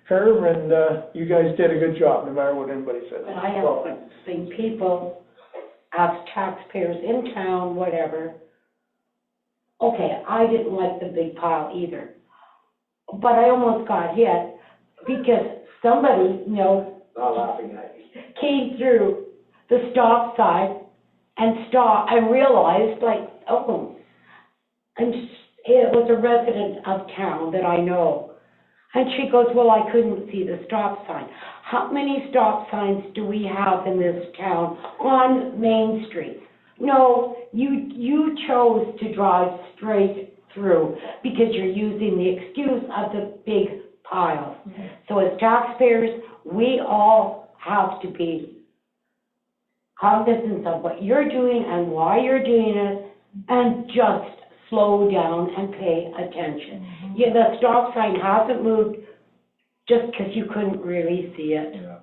curve, and you guys did a good job, no matter what anybody says. But I have seen people, as taxpayers in town, whatever, okay, I didn't like the big pile either, but I almost got hit because somebody, Not laughing at you. came through the stop sign and stopped, and realized, like, oh, it was a resident of town that I know. And she goes, well, I couldn't see the stop sign. How many stop signs do we have in this town on Main Street? No, you chose to drive straight through because you're using the excuse of the big piles. So as taxpayers, we all have to be cognizant of what you're doing and why you're doing it, and just slow down and pay attention. Yeah, the stop sign hasn't moved just because you couldn't really see it. Yeah.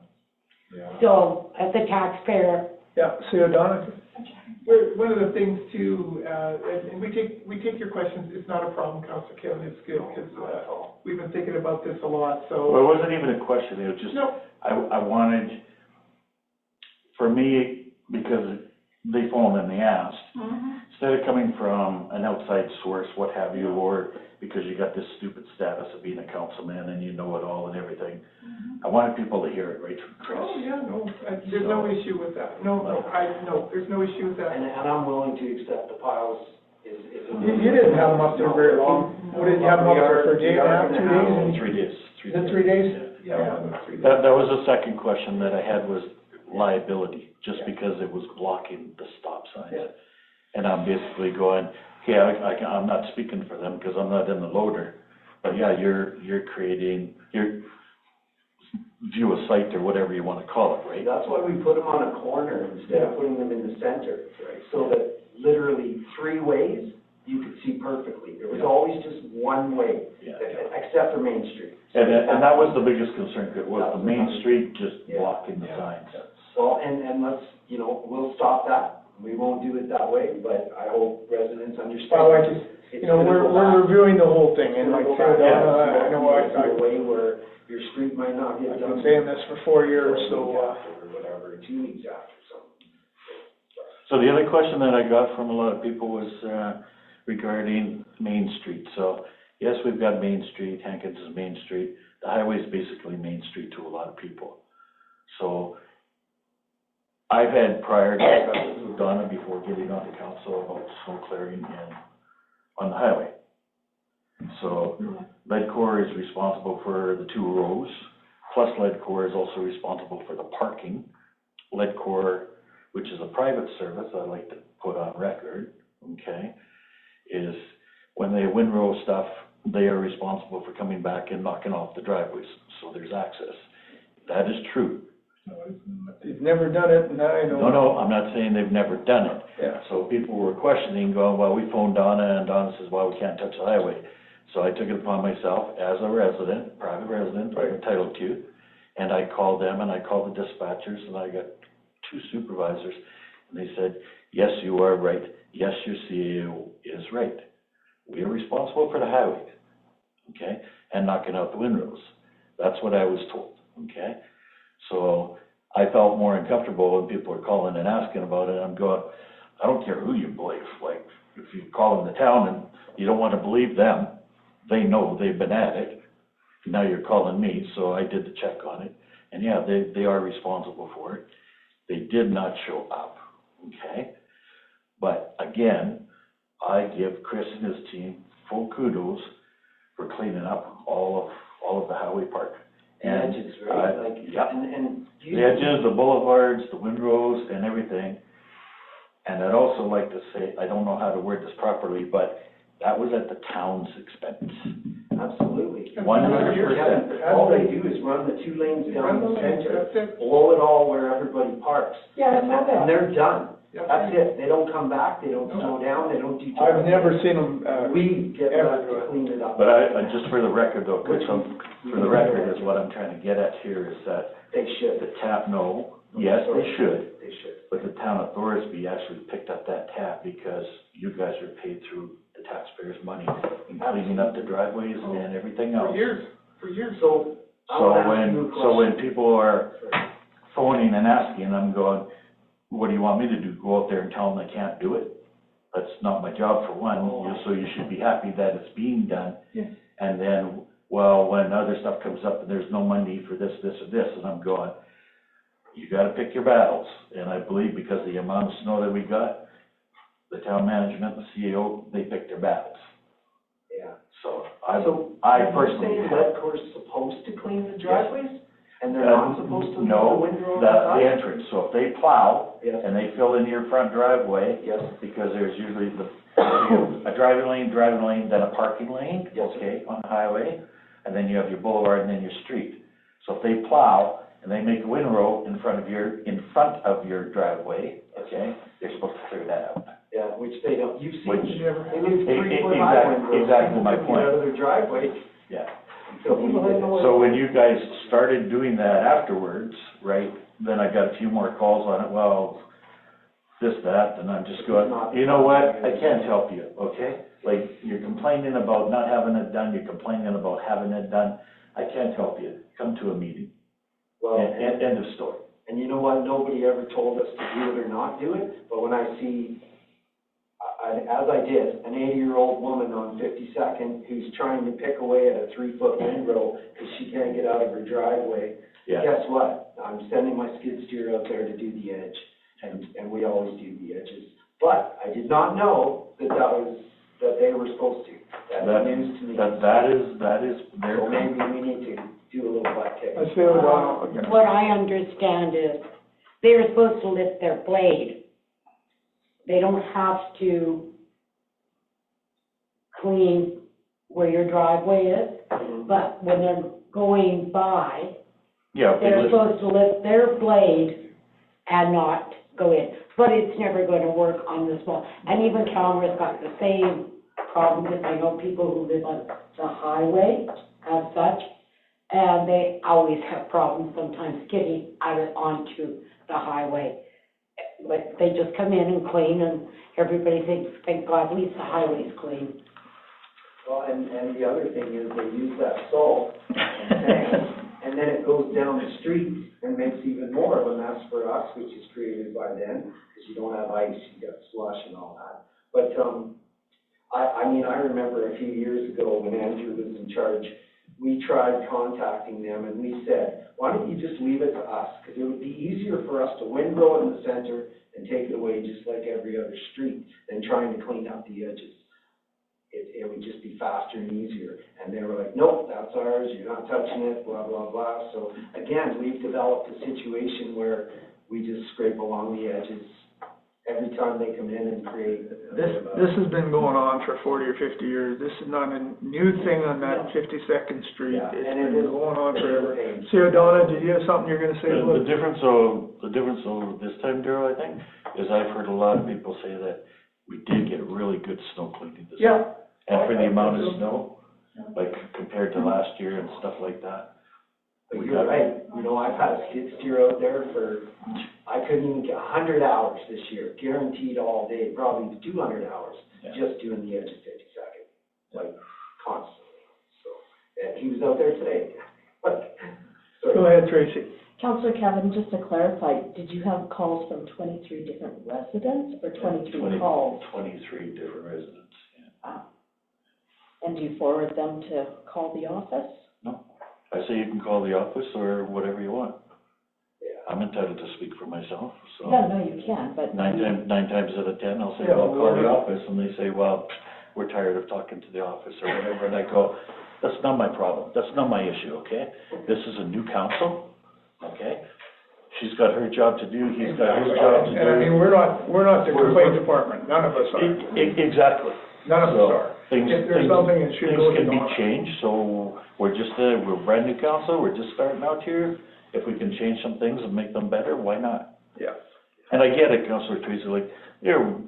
So, as a taxpayer, Yeah, see you, Donna? One of the things too, and we take your questions, it's not a problem, Councilor Kevin, it's good, because, we've been thinking about this a lot, so. Well, it wasn't even a question, it was just, No, I wanted, for me, because they phoned and they asked, instead of coming from an outside source, what have you, or because you got this stupid status of being a councilman and you know it all and everything, I wanted people to hear it right from Chris. oh, yeah, no, there's no issue with that, no, there's no issue with that. And I'm willing to accept the piles is. You didn't have them up there very long. What did you have them up there for, a day and a half, 2 days? 3 days. Is it 3 days? Yeah. That was the second question that I had was liability, just because it was blocking the stop signs. Yeah. And I'm basically going, okay, I'm not speaking for them because I'm not in the loader, but yeah, you're creating, view a site or whatever you want to call it, right? That's why we put them on a corner instead of putting them in the center, right? So that literally 3 ways, you could see perfectly. There was always just one way, Yeah. except for Main Street. And that was the biggest concern, was the main street just blocking the signs. Well, and let's, we'll stop that. We won't do it that way, but I hope residents understand. Well, I just, we're reviewing the whole thing, and like, I know A way where your street might not get I've done. been saying this for 4 years, so, Or whatever, 2 weeks after, so. So the other question that I got from a lot of people was regarding Main Street. So, yes, we've got Main Street, Hankins is Main Street. The highway is basically Main Street to a lot of people. So, I've had prior discussions with Donna before getting on the council about snow clearing on the highway. So, Leadcore is responsible for the 2 rows, plus Leadcore is also responsible for the parking. Leadcore, which is a private service, I like to put on record, okay, is when they windrow stuff, they are responsible for coming back and knocking off the driveways, so there's access. That is true. they've never done it, and I know. No, I'm not saying they've never done it. Yeah. So people were questioning, going, well, we phoned Donna, and Donna says, well, we can't touch the highway. So I took it upon myself as a resident, private resident, I'm entitled to, and I called them, and I called the dispatchers, and I got 2 supervisors, and they said, yes, you are right, yes, your CAO is right. We are responsible for the highway, okay, and knocking out the windrows. That's what I was told, okay? So I felt more uncomfortable when people were calling and asking about it. I'm going, I don't care who you believe. Like, if you call in the town and you don't want to believe them, they know they've been at it. Now you're calling me, so I did the check on it. And yeah, they are responsible for it. They did not show up, okay? But again, I give Chris and his team full kudos for cleaning up all of the highway park. The edges, right? Yeah. And The edges, the boulevards, the windrows, and everything. And I'd also like to say, I don't know how to word this properly, but that was at the town's expense. Absolutely. 100%. All they do is run the 2 lanes down the center, blow it all where everybody parks. Yeah, I know that. And they're done. That's it. They don't come back, they don't slow down, they don't do. I've never seen them, We get back to clean it up. But I just for the record though, Chris, for the record is what I'm trying to get at here is that They should. the tap, yes, they should, They should. but the town of Thorsby actually picked up that tab because you guys are paid through the taxpayers' money in cleaning up the driveways and everything else. For years. So, when people are phoning and asking, I'm going, what do you want me to do? Go out there and tell them they can't do it? That's not my job for one, so you should be happy that it's being done. Yeah. And then, well, when other stuff comes up and there's no money for this, this, or this, and I'm going, you gotta pick your battles. And I believe because of the amount of snow that we got, the town management, the CEO, they picked their battles. Yeah. So I personally. You say Leadcore's supposed to clean the driveways? And they're not supposed to leave the No, windrow the outside? entrance, so if they plow Yes. and they fill in your front driveway, Yes. because there's usually a driving lane, then a parking lane, Yes. okay, on the highway, and then you have your boulevard and then your street. So if they plow and they make a windrow in front of your driveway, okay, they're supposed to clear that out. Yeah, which they don't, you've seen, Which- they leave 3-foot high windrows. exactly my People point. Out of their driveway. Yeah. So we did it. So when you guys started doing that afterwards, right, then I got a few more calls on it, well, this, that, and I'm just going, you know what, I can't help you, okay? Like, you're complaining about not having it done, you're complaining about having it done, I can't help you, come to a meeting. Well, End of story. and you know what, nobody ever told us to do it or not do it, but when I see, as I did, an 80-year-old woman on 52nd who's trying to pick away at a 3-foot windrow because she can't get out of her driveway, Yeah. guess what? I'm sending my skid steer out there to do the edge, and we always do the edges. But I did not know that they were supposed to. That's news to me. That is their. So maybe we need to do a little butt kick. I say, well, again. What I understand is, they're supposed to lift their blade. They don't have to clean where your driveway is, but when they're going by, Yeah. they're supposed to lift their blade and not go in. But it's never gonna work on this wall. And even Calmer's got the same problem, because I know people who live on the highway as such, and they always have problems sometimes getting out onto the highway. But they just come in and clean, and everybody thinks, thank God, at least the highway's clean. Well, and the other thing is they use that salt and sand, and then it goes down the street and makes even more of a mess for us, which is created by then, because you don't have ice, you got slush and all that. But, I mean, I remember a few years ago when Andrew was in charge, we tried contacting them and we said, why don't you just leave it to us? Because it would be easier for us to windrow in the center and take it away just like every other street than trying to clean up the edges. It would just be faster and easier. And they were like, nope, that's ours, you're not touching it, blah, blah, blah. So again, we've developed a situation where we just scrape along the edges every time they come in and create. This has been going on for 40 or 50 years. This is not a new thing on that 52nd Street. Yeah, It's and been it is going on forever. pain. See, Donna, did you have something you're gonna say The about? difference of this time, Darryl, I think, is I've heard a lot of people say that we did get really good snow cleaning this year. Yeah. And for the amount of snow, like compared to last year and stuff like that. But you're right, you know, I've had a skid steer out there for, I couldn't even get 100 hours this year, guaranteed all day, probably 200 hours, just doing the edge of 52nd, like constantly. So, and he was out there today. Go ahead, Tracy. Counselor Kevin, just to clarify, did you have calls from 23 different residents or 23 calls? 23 different residents, yeah. Wow. And do you forward them to call the office? No, I say you can call the office or whatever you want. Yeah. I'm entitled to speak for myself, so. Yeah, no, you can, but. Nine times out of 10, I'll say, Yeah, well, call well, the office, and they say, well, we're tired of talking to the office or whatever, and I go, that's not my problem, that's not my issue, okay? This is a new council, okay? She's got her job to do, he's got his job to do. And I mean, we're not the complaint department, none of us are. Exactly. None of us So, are. Things, If there's something that should go to things can be Donna. changed, so we're brand new council, we're just starting out here. If we can change some things and make them better, why not? Yeah. And I get it, Councilor Tracy, like, you're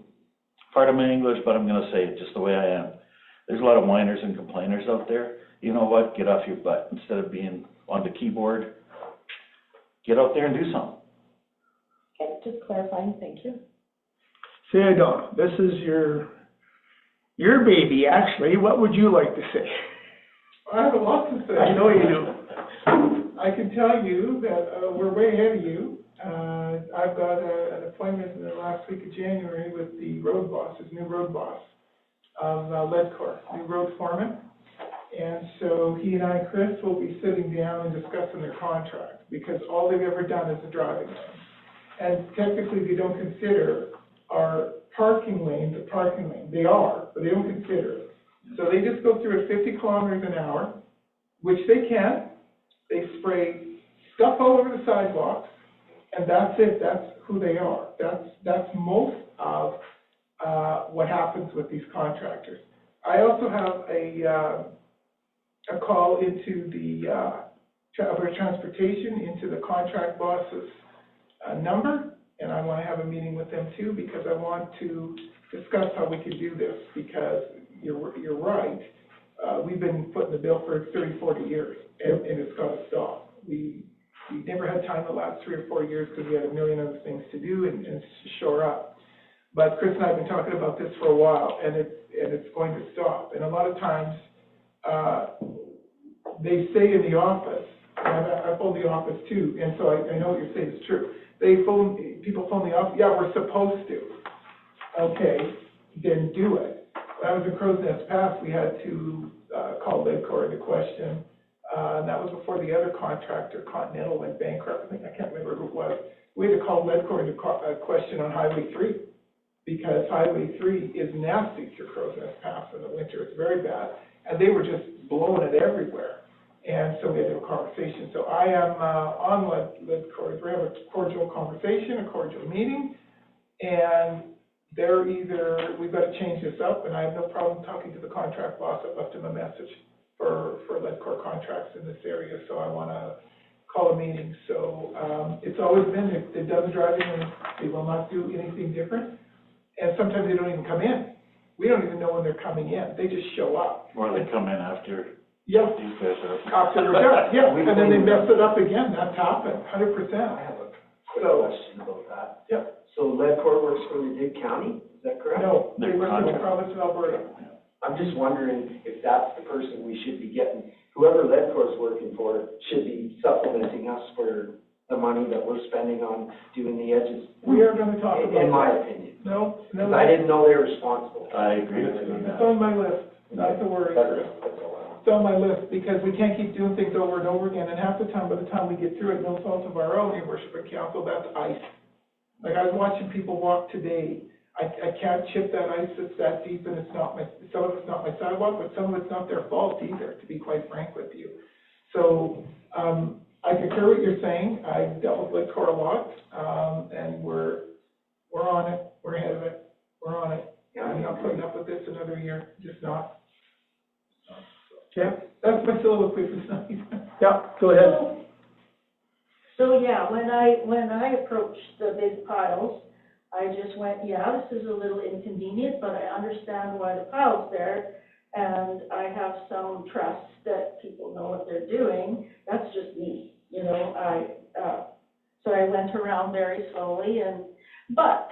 part of my English, but I'm gonna say it just the way I am. There's a lot of whiners and complainers out there. You know what? Get off your butt. Instead of being on the keyboard, get out there and do something. Okay, just clarifying, thank you. See, Donna, this is your baby, actually. What would you like to say? I have a lot to say. I know you do. I can tell you that we're way ahead of you. I've got an appointment in the last week of January with the road boss, his new road boss of Ledcor, new road foreman. And so he and I, Chris, will be sitting down and discussing their contract, because all they've ever done is a driving lane. And technically, they don't consider our parking lanes a parking lane. They are, but they don't consider it. So they just go through at 50 kilometers an hour, which they can. They spray stuff all over the sidewalks, and that's it. That's who they are. That's most of what happens with these contractors. I also have a call into the our transportation, into the contract boss's number, and I want to have a meeting with them too, because I want to discuss how we can do this, because you're right. We've been footing the bill for 30, 40 years, and it's got to stop. we never had time the last 3 or 4 years because we had a million other things to do and shore up. But Chris and I have been talking about this for a while, and it's going to stop. And a lot of times, they say in the office, and I phone the office too, and so I know what you're saying is true. People phone the office, yeah, we're supposed to. Okay, then do it. When I was in Crow's Nest Pass, we had to call Ledcor into question. And that was before the other contractor, Continental, went bankrupt. I can't remember who it was. We had to call Ledcor into question on Highway 3 because Highway 3 is nasty through Crow's Nest Pass in the winter. It's very bad. And they were just blowing it everywhere. And so we had to have a conversation. So I am on Ledcor. We have a cordial conversation, a cordial meeting, and they're either, we've got to change this up, and I have no problem talking to the contract boss. I've left him a message for Ledcor contracts in this area, so I want to call a meeting. So it's always been, it doesn't drive in, they will not do anything different, and sometimes they don't even come in. We don't even know when they're coming in. They just show up. Or they come in after Yeah. these guys are. After they're done, yeah, and then they mess it up again. That's happened, 100%. I have a quick question about that. Yep. So Ledcor works for the Dig County, is that correct? No, they They're work for the contract. province of Alberta. I'm just wondering if that's the person we should be getting, whoever Ledcor's working for should be supplementing us for the money that we're spending on doing the edges. We are going to talk about that. In my opinion. No, Because I didn't know they were responsible. I agree with you on It's that. on my list, not to worry, Chris. That's all I want. It's on my list, because we can't keep doing things over and over again, and half the time, by the time we get through it, no fault of our own, your worship and council, that's ice. Like, I was watching people walk today, I can't chip that ice that's that deep, and it's not some of it's not my sidewalk, but some of it's not their fault either, to be quite frank with you. So, I concur what you're saying. I've dealt with Ledcor a lot, and we're on it, we're ahead of it, we're on it. I'm not putting up with this another year, just not. Okay, that's my soliloquy for tonight. Yeah, go ahead. So yeah, when I approached the big piles, I just went, yeah, this is a little inconvenient, but I understand why the pile's there, and I have some trust that people know what they're doing. That's just me, you know. So I went around very slowly, but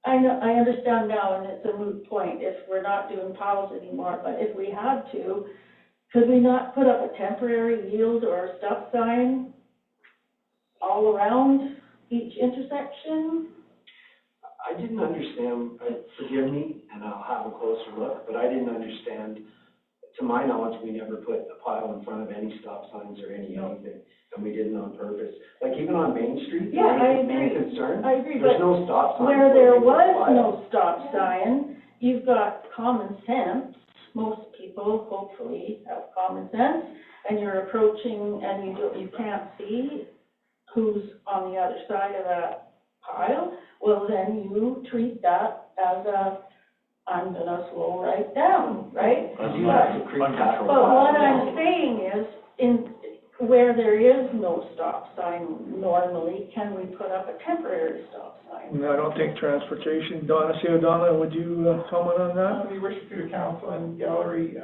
I understand now, and it's a moot point if we're not doing piles anymore. But if we had to, could we not put up a temporary yield or a stop sign all around each intersection? I didn't understand, forgive me, and I'll have a closer look, but I didn't understand, to my knowledge, we never put a pile in front of any stop signs or anything, and we didn't on purpose. Like even on Main Street, Yeah, I main agree. concern, I agree, there's but no stop sign. where for there a was pile. no stop sign, you've got common sense. Most people hopefully have common sense, and you're approaching and you can't see who's on the other side of that pile. Well, then you treat that as I'm gonna slow right down, right? That's But what I'm saying is, where there is no stop sign normally, can we put up a temporary stop sign? No, I don't think transportation. Donna, would you comment on that? Your worship, through the council and gallery,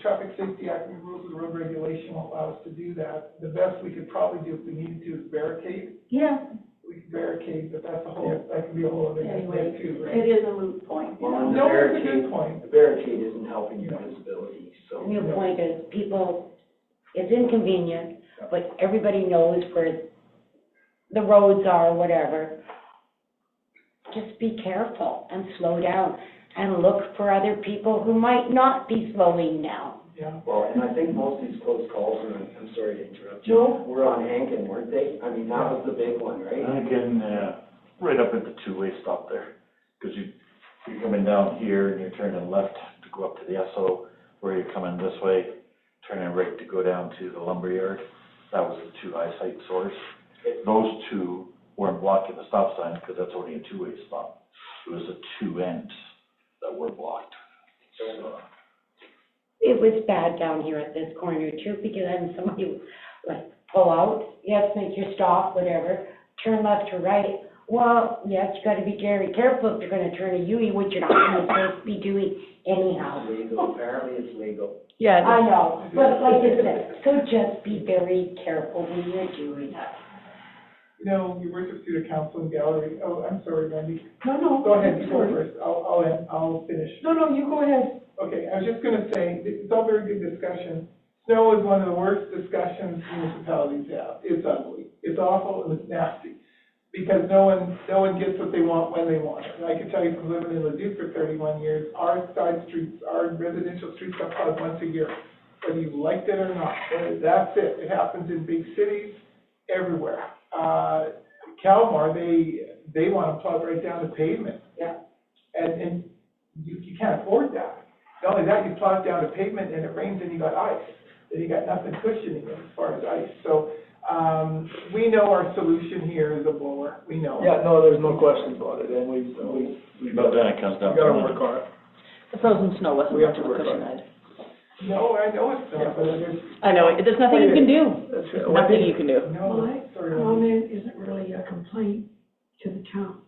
Traffic Safety Act and rules of road regulation won't allow us to do that. The best we could probably do if we needed to is barricade. Yeah, We could barricade, but that's that could be a whole other anyway, thing too, right? it is a moot point. Well, and No, it's a good point. the barricade isn't helping your visibility, so. The new point is people, it's inconvenient, but everybody knows where the roads are, whatever. Just be careful and slow down and look for other people who might not be slowing down. Yeah. Well, and I think most of these close calls, and I'm sorry to interrupt you, No. were on Hankin, weren't they? I mean, that was the big one, right? Hankin, right up at the two-way stop there, because you're coming down here and you're turning left to go up to the SO, or you're coming this way, turning right to go down to the lumberyard. That was the two eyesight source. Those two weren't blocking the stop sign because that's only a two-way stop. It was the two ends that were blocked. So, It was bad down here at this corner too, because then somebody would like pull out, yes, make your stop, whatever, turn left or right. Well, yes, you gotta be very careful if you're gonna turn a U, which you're not supposed to be doing anyhow. Legal, apparently it's legal. Yeah, I know, but like I said, so just be very careful when you're doing that. You know, your worship student council and gallery, oh, I'm sorry, Wendy. No, Go ahead, you go sorry. first, I'll finish. No, you go ahead. Okay, I was just gonna say, it's all very good discussion. Snow is one of the worst discussions municipalities have. It's ugly, it's awful, and it's nasty. Because no one gets what they want when they want it. And I can tell you from living in Leduc for 31 years, our side streets, our residential streets are plowed once a year, whether you liked it or not. That's it. It happens in big cities, everywhere. Kalmar, they want to plug right down to pavement. Yeah. And you can't afford that. Not only that, you plug down to pavement and it rains and you got ice. Then you got nothing cushioning it as far as ice. So, we know our solution here is a blower. We know. Yeah, no, there's no question about it, and we But then it comes down gotta to work on it. The frozen snow wasn't We have much to of a work on cushion, it. Ed. No, I know it's not, but there's. I know, there's nothing you can do. That's it. Nothing you can do. No, My sorry. comment isn't really a complaint to the town.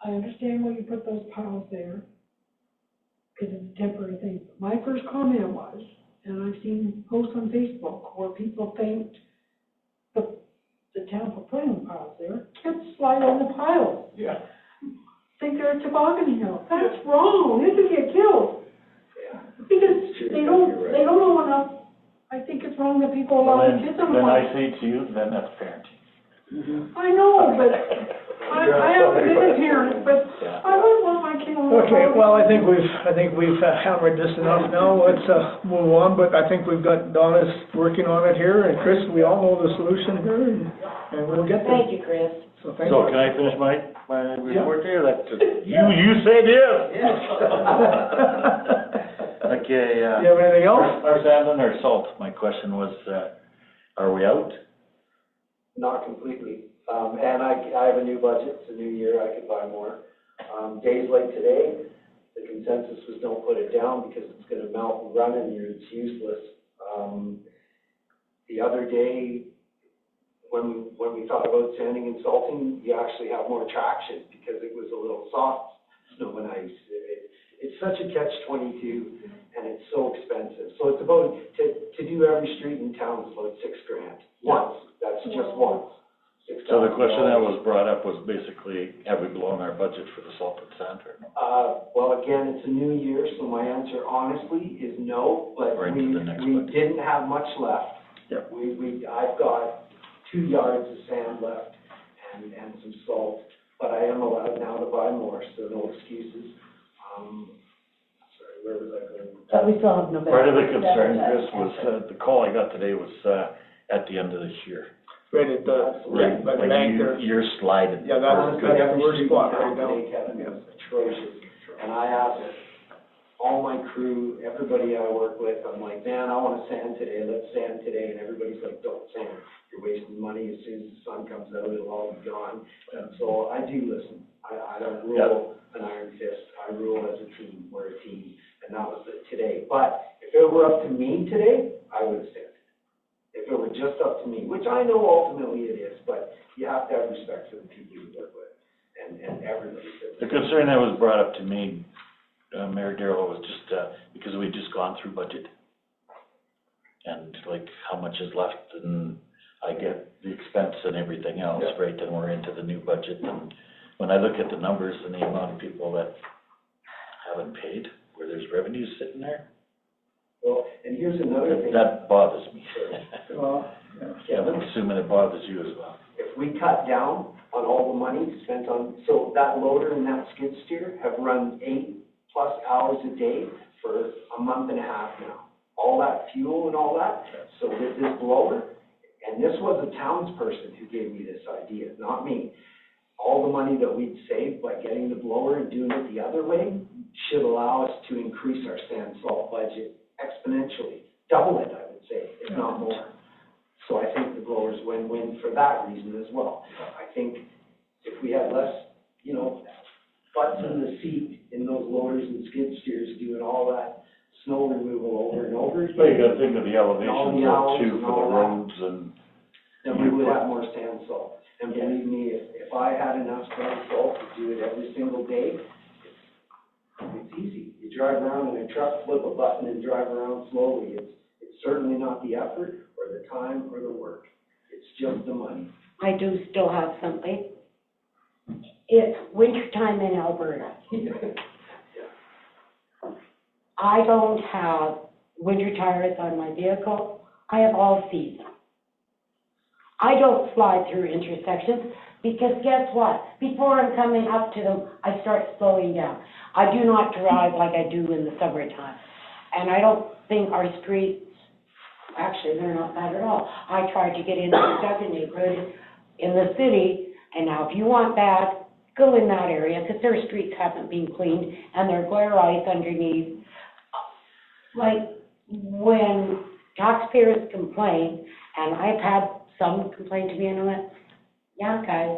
I understand why you put those piles there, because it's a temporary thing. My first comment was, and I've seen posts on Facebook where people thanked the town for putting the piles there, kids slide on the piles, Yeah. think they're a toboggan hill. That's wrong, they could get killed. Because they don't know enough. I think it's wrong that people Well, allow their kids on the then I pile. say to you, then that's parenting. I know, but I haven't been a parent, but Yeah. I wouldn't want my kid on the pile. Okay, well, I think we've hammered this enough now, let's, move on, but I think we've got Donna's working on it here, and Chris, we all know the solution here, and we'll get there. Thank you, Chris. So thank So you. can I finish my report there? You said yes. Okay, You have anything else? our sand and our salt, my question was, are we out? Not completely. And I have a new budget, it's a new year, I could buy more. Days like today, the consensus was don't put it down because it's gonna melt and run and it's useless. The other day, when we thought about sanding and salting, you actually have more traction because it was a little soft snow and ice. It's such a catch-22 and it's so expensive. So it's about, to do every street in town is about $6,000. Once, that's just once. So the question that was brought up was basically, have we blown our budget for the salt and sand or no? Well, again, it's a new year, so my answer honestly is no, but Right to the next we budget. didn't have much left. Yep. I've got 2 yards of sand left and some salt, but I am allowed now to buy more, so no excuses. Sorry, where was I going? But we still have November. Part of the concern, Chris, was, the call I got today was, at the end of this year. Right at the, Right, by the Like bank there. you're sliding. Yeah, that's the worst spot right now. Today, Kevin, was atrocious, and I asked all my crew, everybody I work with, I'm like, man, I wanna sand today, let's sand today, and everybody's like, don't sand, you're wasting money, as soon as the sun comes out, it'll all be gone. And so I do listen, I don't rule an iron fist, I rule as a team, we're a team, and that was it today. But if it were up to me today, I would have sanded. If it were just up to me, which I know ultimately it is, but you have to have respect for the people you work with, and everybody. The concern that was brought up to me, Mayor Darrell, was just, because we'd just gone through budget. And like, how much is left, and I get the expense and everything else, right, and we're into the new budget, and when I look at the numbers and the amount of people that haven't paid, where there's revenues sitting there, Well, and here's another thing. that bothers me. Well, yeah. I'm assuming it bothers you as well. If we cut down on all the money spent on, so that loader and that skid steer have run 8+ hours a day for a month and a half now. All that fuel and all that, so with this blower, and this was a townsperson who gave me this idea, not me. All the money that we'd save by getting the blower and doing it the other way should allow us to increase our sand salt budget exponentially, double it, I would say, if not more. So I think the blower's win-win for that reason as well. I think if we had less, butts in the seat in those loaders and skid steers doing all that snow removal over and over again. But you gotta think of the And all elevations the up hours too and for the all that. roads and. Then we would have more sand salt. And believe me, if I had enough sand salt to do it every single day, it's easy. You drive around in a truck, flip a button and drive around slowly. It's certainly not the effort or the time or the work. It's just the money. I do still have something. It's wintertime in Alberta. I don't have winter tires on my vehicle. I have all season. I don't slide through intersections because guess what? Before I'm coming up to them, I start slowing down. I do not drive like I do in the summertime. And I don't think our streets, actually, they're not bad at all. I tried to get into the second neighborhood in the city, and now if you want bad, go in that area because their streets haven't been cleaned and there's glare ice underneath. Like when taxpayers complain, and I've had some complain to me, and I went, yeah, guys,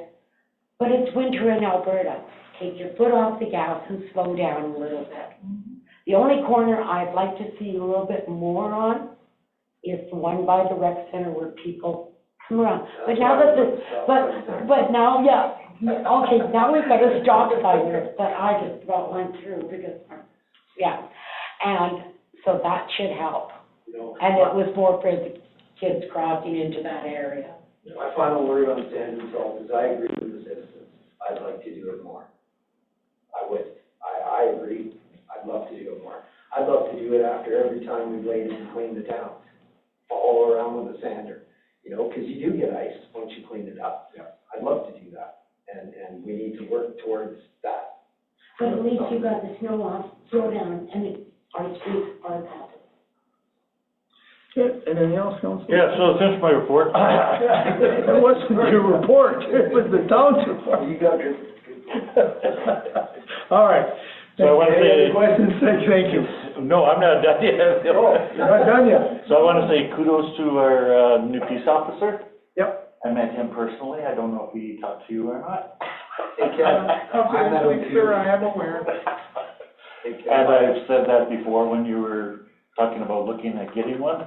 but it's winter in Alberta. Take your foot off the gas and slow down a little bit. The only corner I'd like to see a little bit more on is the one by the rec center where people come around. But now that but now, yeah, okay, now we've got a stop sign there that I just about went through because, yeah, and so that should help. And it was more for the kids crossing into that area. My final word on sand and salt is I agree with the citizens. I'd like to do it more. I would. I agree. I'd love to do it more. I'd love to do it after every time we've laid and cleaned the town. All around with a sander, because you do get ice once you clean it up. Yeah. I'd love to do that. And we need to work towards that. But at least you got the snow off, slow down, and our streets are bad. Okay, anything else, Council? Yeah, so finish my report. It wasn't your report, it was the town's report. You got good. All right. So I want to Any say. other questions? Thank you. No, I'm not done yet. Oh, you're not done yet? So I want to say kudos to our new peace officer. Yep. I met him personally. I don't know if he talked to you or not. Confidentially, sir, I am aware. And I've said that before when you were talking about looking at getting one.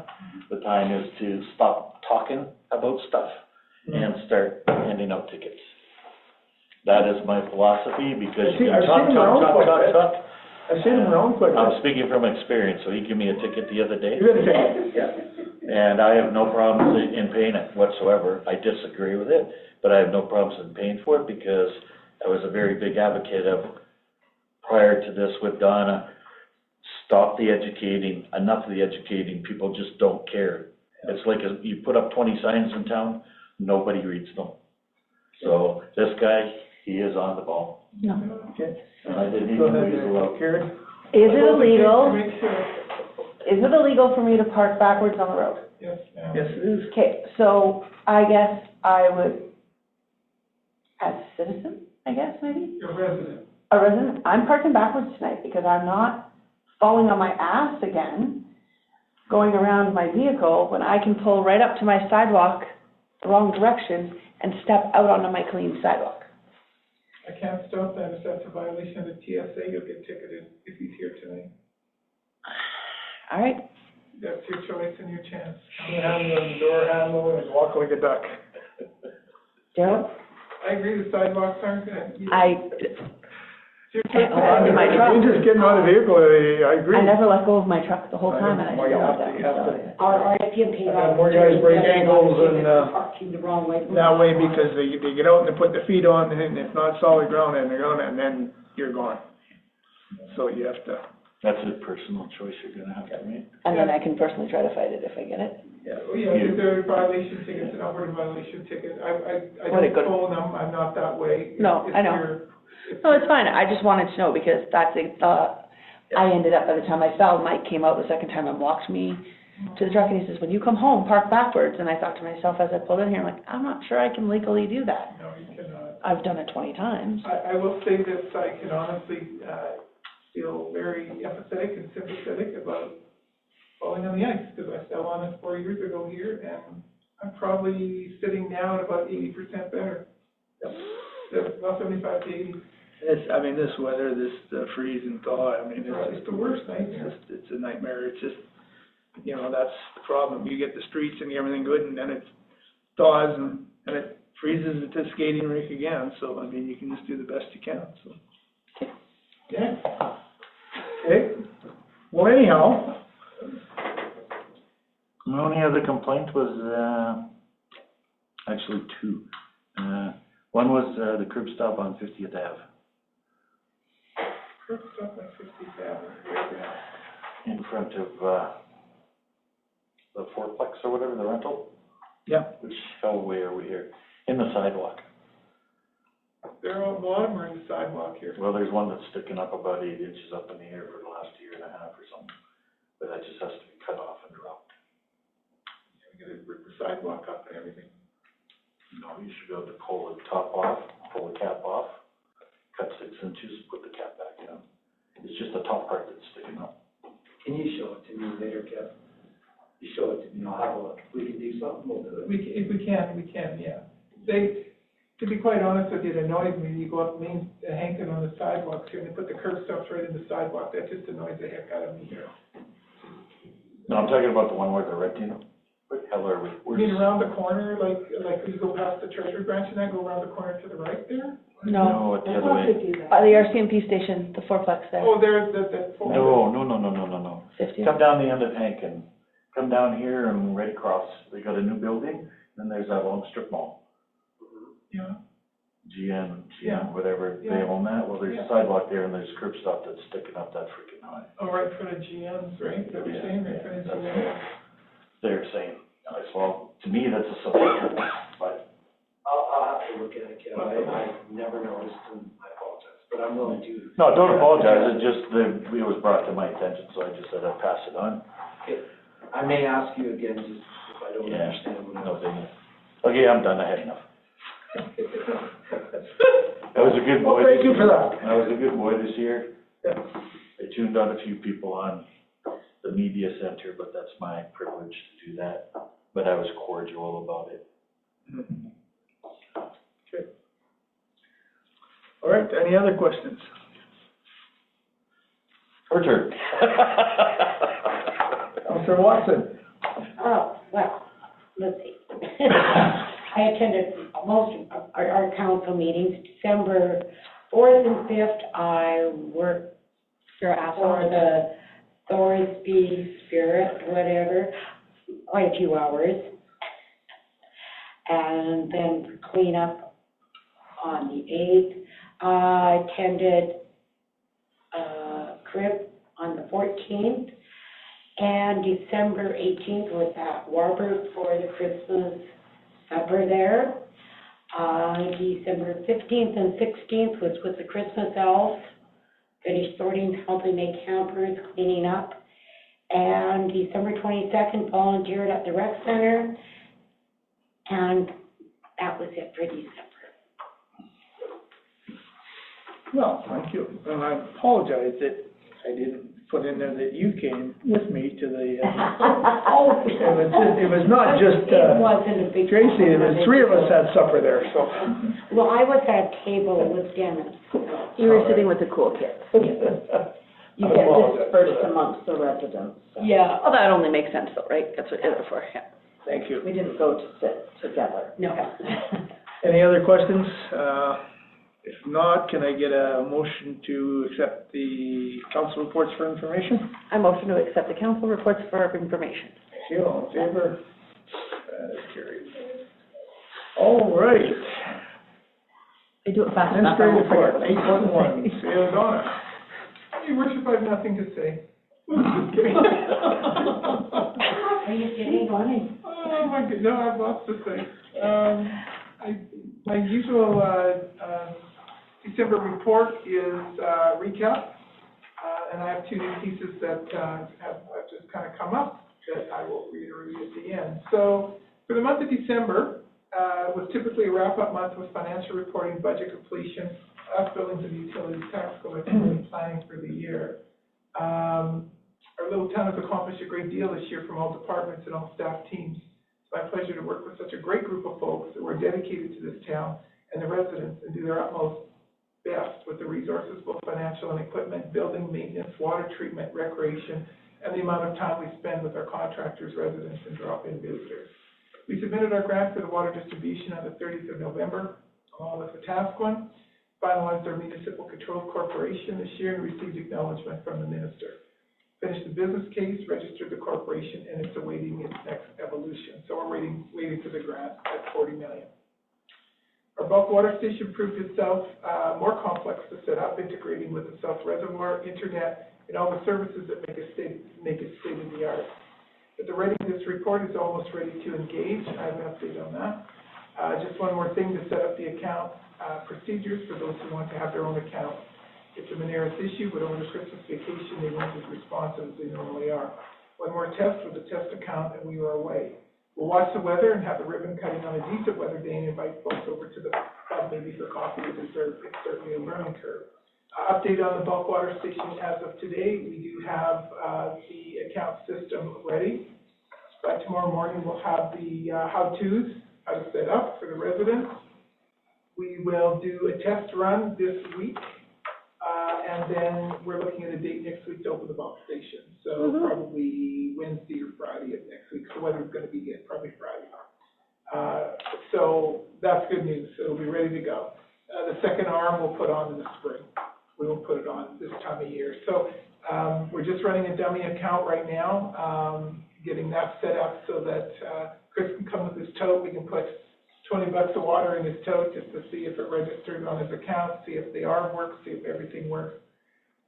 The time is to stop talking about stuff and start handing out tickets. That is my philosophy because you can talk. I've seen him around quite a bit. I'm speaking from experience, so he gave me a ticket the other day. You're gonna take it, yeah. And I have no problems in paying it whatsoever. I disagree with it, but I have no problems in paying for it because I was a very big advocate of, prior to this with Donna, stop the educating, enough of the educating, people just don't care. It's like you put up 20 signs in town, nobody reads them. So this guy, he is on the ball. No. Okay. And I didn't Go even ahead, read the law. Karen. Is it illegal, Make sure. is it illegal for me to park backwards on the road? Yes, ma'am. Yes, it is. Okay, so I guess I would, as a citizen, I guess, maybe, Your resident. a resident, I'm parking backwards tonight because I'm not falling on my ass again, going around my vehicle when I can pull right up to my sidewalk the wrong direction and step out onto my clean sidewalk. I can't stop that. If that's a violation of the TSA, you'll get ticketed if he's here tonight. All right, That's your choice and your chance. Hand on the door handle and walk like a duck. Daryl, I agree, the sidewalks aren't good. I can't hold on to my truck. You're just getting out of the vehicle, I agree. I never let go of my truck the whole time and I Well, you still have have to- that. you have to- Our RFP And more guys break ankles and, parking the wrong way. that way because they get out and they put their feet on and it's not solid ground and they're gonna, and then you're gone. So you have to, That's a personal choice you're gonna have to make. And then I can personally try to fight it if I get it. Oh, yeah, if there are violation tickets, an Alberta violation ticket, I What, it don't go to- phone them, I'm not that way. No, If I know. you're- if- No, it's fine, I just wanted to know because that's, I ended up, by the time I fell, Mike came out the second time and walked me to the truck and he says, when you come home, park backwards. And I thought to myself as I pulled in here, I'm like, I'm not sure I can legally do that. No, you cannot. I've done it 20 times. I will say this, I can honestly, feel very empathetic and sympathetic about falling on the ice, because I fell on it 4 years ago here, and I'm probably sitting now at about 80% better. About 75 to 80. this weather, this freeze and thaw, It's the worst nightmare. it's a nightmare. It's just, that's the problem. You get the streets and everything good and then it thaws and it freezes at the skating rink again. So, you can just do the best you can, so. Yeah. Okay, well anyhow, My only other complaint was, actually two. One was, the curb stop on 50th Ave, Curb stop on 50th Avenue, where's that? in front of, the fourplex or whatever, the rental. Yeah. Which hell way are we here? In the sidewalk. There are a lot of them are in the sidewalk here. Well, there's one that's sticking up about 8 inches up in the air for the last year and a half or something. But that just has to be cut off and dropped. We gotta rip the sidewalk up and everything. No, you should be able to pull the top off, pull the cap off, cut 6 inches, put the cap back in. It's just the top part that's sticking up. Can you show it to me later, Kev? You show it to me, I'll have a look. If we can do something, we'll do it. If we can, yeah. To be quite honest with you, it annoys me, you go up Hankin on the sidewalks here, and they put the curb stops right in the sidewalk, that just annoys the heck out of me here. No, I'm talking about the one where they're renting. What the hell are we? You mean around the corner, like you go past the Treasury branch and then go around the corner to the right there? No, the other way. By the RCMP station, the fourplex there. Oh, there's the. No. 50. Come down the end of Hankin. Come down here and right across. They got a new building, then there's that long strip mall. Yeah. GM, Yeah. whatever, they Yeah. own that. Well, there's Yeah. a sidewalk there and there's a curb stop that's sticking up that freaking high. Oh, right in front of GM's, right? Is that what you're saying? Right in front of That's GM's? what they're saying. Well, to me, that's a subject, but I'll have to look at it, Kev. I never noticed, and I apologize, but I'm willing to. no, don't apologize. It just, it was brought to my attention, so I just said I'd pass it on. I may ask you again, just if I don't Yeah, understand what no I'm thing. Okay, I'm done. I had enough. I was a good boy. Well, thank you for that. I was a good boy this year. Yeah. I tuned on a few people on the media center, but that's my privilege to do that. But I was cordial about it. Okay. All right, any other questions? Her turn. Counselor Watson? Oh, well, let's see. I attended most of our council meetings. December 4th and 5th, I worked for the Thorsby Spirit, whatever, quite a few hours. And then clean up on the 8th. I attended crib on the 14th. And December 18th was at Warburg for the Christmas supper there. December 15th and 16th was with the Christmas elves, finished sorting, helping make hampers, cleaning up. And December 22nd, volunteered at the rec center. And that was it for December. Well, thank you. And I apologize that I didn't put in there that you came with me to the, Oh, it was not just, It wasn't a big. Tracy, it was three of us had supper there, so. Well, I was at a table with Dennis. You were sitting with the cool kids. You get dispersed amongst the residents. So. Yeah. Well, that only makes sense though, right? That's what you're there for, yeah. Thank you. We didn't go to sit together. No. Any other questions? If not, can I get a motion to accept the council reports for information? I motion to accept the council reports for information. Thank you, all in favor? That is carried. All right. They do it fast enough. I Administrative won't report, forget. 8.1, Sarah Donna. Your worship, I have nothing to say. Just kidding. Are you sitting on it? Oh, my goodness, no, I have lots to say. My usual, December report is, recap, and I have two new pieces that, have just kind of come up that I will reiterate at the end. So, for the month of December, was typically a wrap-up month with financial reporting, budget completion, buildings and utilities, tax collection, and planning for the year. Our little town has accomplished a great deal this year from all departments and all staff teams. It's my pleasure to work with such a great group of folks that were dedicated to this town and the residents and do their utmost best with the resources, both financial and equipment, building, maintenance, water treatment, recreation, and the amount of time we spend with our contractors, residents, and drop-in visitors. We submitted our grant for the water distribution on the 30th of November, along with the task one, finalized our municipal control corporation this year and received acknowledgement from the minister. Finished the business case, registered the corporation, and it's awaiting its next evolution. So we're waiting for the grant at $40 million. Our bulk water station proved itself more complex to set up, integrating with the South Reservoir, internet, and all the services that make it state-of-the-art. But the readiness report is almost ready to engage. I have an update on that. Just one more thing to set up the account procedures for those who want to have their own account. It's a Moneris issue, but over the Christmas vacation, they weren't as responsive as they normally are. One more test with the test account, and we were away. We'll watch the weather and have the ribbon cutting on a decent weather day and invite folks over to the pub, maybe for coffee or dessert. It's certainly a learning curve. Update on the bulk water station as of today. We do have the account system ready. By tomorrow morning, we'll have the how-tos, how to set up for the residents. We will do a test run this week, and then we're looking at a date next week to open the bulk station. So probably Wednesday or Friday of next week. So the weather's going to be good, probably Friday. So that's good news. It'll be ready to go. The second arm we'll put on in the spring. We will put it on this time of year. So we're just running a dummy account right now, getting that set up so that Chris can come with his tote. We can put $20 of water in his tote just to see if it registered on his account, see if the arm works, see if everything works.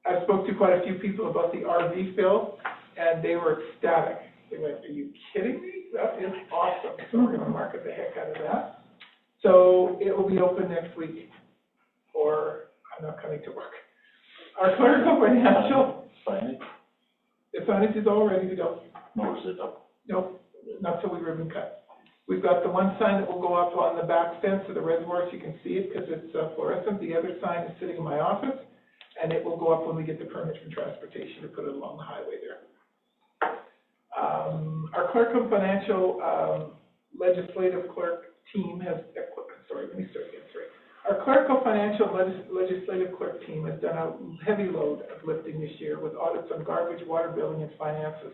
I spoke to quite a few people about the RV fill, and they were ecstatic. They went, "Are you kidding me? That is awesome." So we're going to market the heck out of that. So it will be open next week, or I'm not coming to work. Our clerical financial. Signage? The signage is all ready to go. No, is it up? Nope, not till we ribbon cut. We've got the one sign that will go up on the back fence of the reservoir, so you can see it because it's fluorescent. The other sign is sitting in my office, and it will go up when we get the permit from transportation to put it along the highway there. Our clerical financial legislative clerk team has, Our clerical financial legislative clerk team has done a heavy load of lifting this year with audits on garbage, water billing, and finances.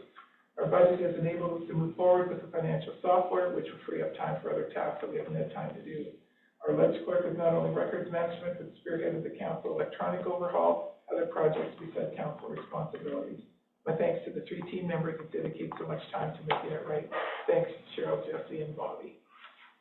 Our budget has enabled us to move forward with the financial software, which will free up time for other tasks that we haven't had time to do. Our ledge clerk is not only records management, but spearheaded the council electronic overhaul, other projects besides council responsibilities. My thanks to the 3 team members that dedicate so much time to making it right. Thanks, Cheryl, Jesse, and Bobby.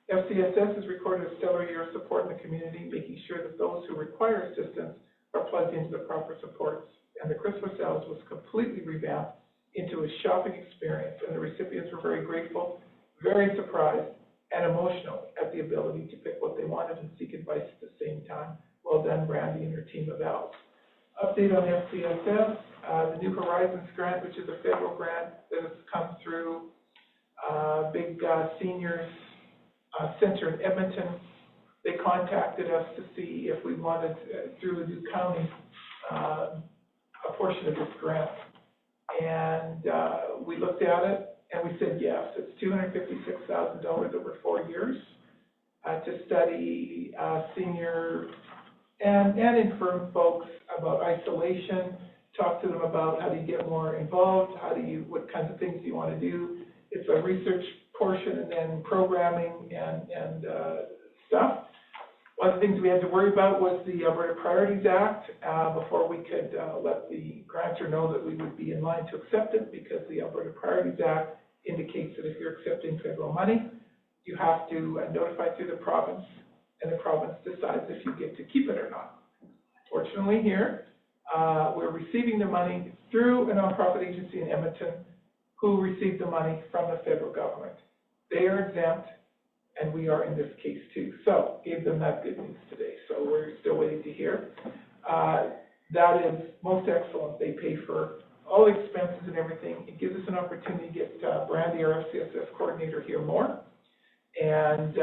FCSS has recorded a stellar year of support in the community, making sure that those who require assistance are plugged into the proper supports. And the Christmas sales was completely revamped into a shopping experience, and the recipients were very grateful, very surprised, and emotional at the ability to pick what they wanted and seek advice at the same time. Well done, Brandy and her team of elves. Update on FCSS, the New Horizons grant, which is a federal grant that has come through, big seniors center in Edmonton. They contacted us to see if we wanted, through Ladue County, a portion of this grant. And we looked at it, and we said yes. It's $256,000 over 4 years to study senior and infirm folks about isolation, talk to them about how do you get more involved, what kinds of things do you want to do. It's a research portion and then programming and stuff. One of the things we had to worry about was the Alberta Priorities Act before we could let the grantor know that we would be in line to accept it, because the Alberta Priorities Act indicates that if you're accepting federal money, you have to notify through the province, and the province decides if you get to keep it or not. Fortunately here, we're receiving the money through a nonprofit agency in Edmonton who received the money from the federal government. They are exempt, and we are in this case too. So, gave them that good news today. So we're still waiting to hear. That is most excellent. They pay for all the expenses and everything. It gives us an opportunity to get Brandy, our FCSS coordinator, here more. And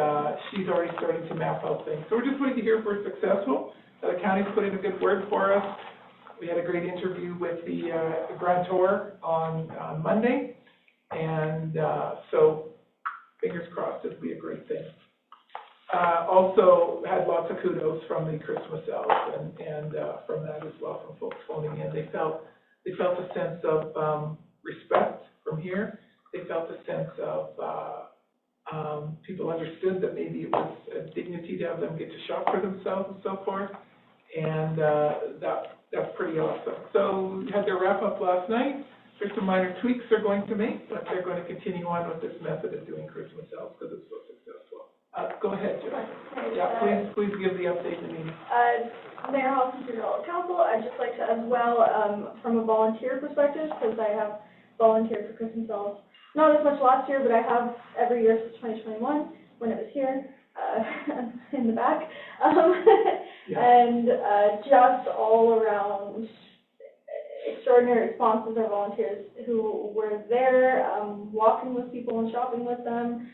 she's already starting to map out things. So we're just waiting to hear if we're successful. The county's put in a good word for us. We had a great interview with the grantor on Monday. And so, fingers crossed, it'll be a great thing. Also had lots of kudos from the Christmas elves and from that as well, from folks phoning in. They felt a sense of respect from here. They felt a sense of people understood that maybe it was a dignity to have them get to shop for themselves and so forth. And that's pretty awesome. So we had their wrap up last night. There's some minor tweaks they're going to make, but they're going to continue on with this method of doing Christmas elves because it's so successful. Go ahead, Joe. Yeah, please give the update, Anita. Mayor Hoffman, City Council, I'd just like to as well, from a volunteer perspective, because I have volunteered for Christmas bells. Not as much last year, but I have every year since 2021, when it was here, in the back. And just all around extraordinary responses of volunteers who were there, walking with people and shopping with them.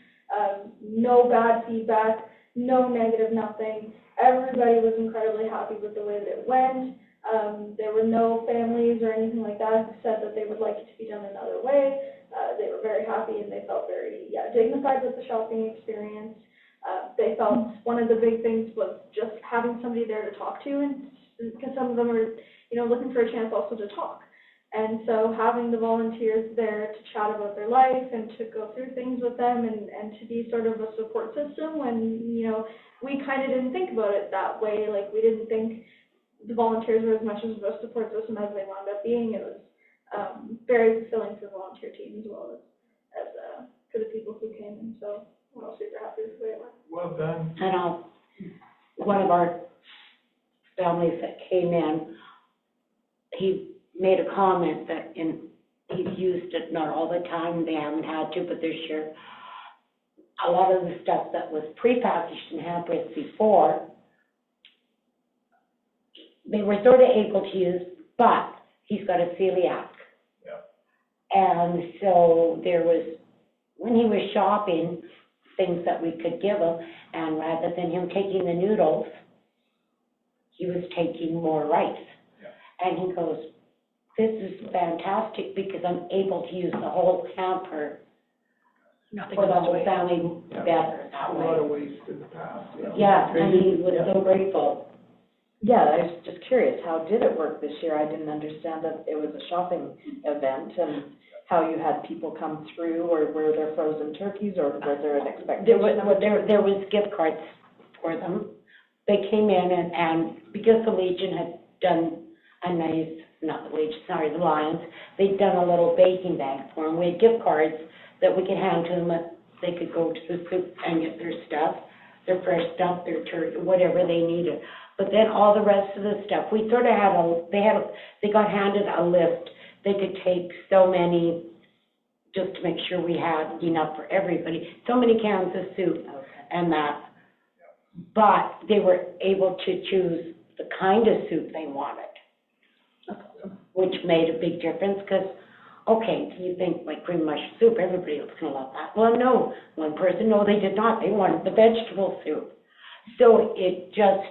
No bad feedback, no negative, nothing. Everybody was incredibly happy with the way that it went. There were no families or anything like that who said that they would like it to be done another way. They were very happy and they felt very dignified with the shopping experience. They felt one of the big things was just having somebody there to talk to, and because some of them are, looking for a chance also to talk. And so having the volunteers there to chat about their life and to go through things with them and to be sort of a support system when, we kind of didn't think about it that way. Like, we didn't think the volunteers were as much of a support system as they wound up being. It was very fulfilling for the volunteer team as well as for the people who came. And so we're all super happy with the way it went. Well done. And one of our families that came in, he made a comment that he's used it not all the time, they haven't had to, but this year, a lot of the stuff that was prepackaged in hampers before, they were sort of able to use, but he's got a celiac. Yeah. And so there was, when he was shopping, things that we could give him, and rather than him taking the noodles, he was taking more rice. Yeah. And he goes, this is fantastic because I'm able to use the whole hamper for the whole family better that way. A lot of waste in the past. Yeah, and he was so grateful. Yeah, I was just curious, how did it work this year? I didn't understand that it was a shopping event and how you had people come through, or were there frozen turkeys, or was there an expectation? There was gift cards for them. They came in and because the Legion had done a nice, not the Legion, sorry, the Lions, they'd done a little baking bag for them. We had gift cards that we could hand to them, that they could go to the soup and get their stuff, their fresh stuff, their turkey, whatever they needed. But then all the rest of the stuff, we sort of had they got handed a list. They could take so many, just to make sure we had enough for everybody, so many cans of soup and that. But they were able to choose the kind of soup they wanted, which made a big difference because, okay, do you think like cream mushroom soup, everybody else can love that? Well, no, one person, no, they did not. They wanted the vegetable soup. So it just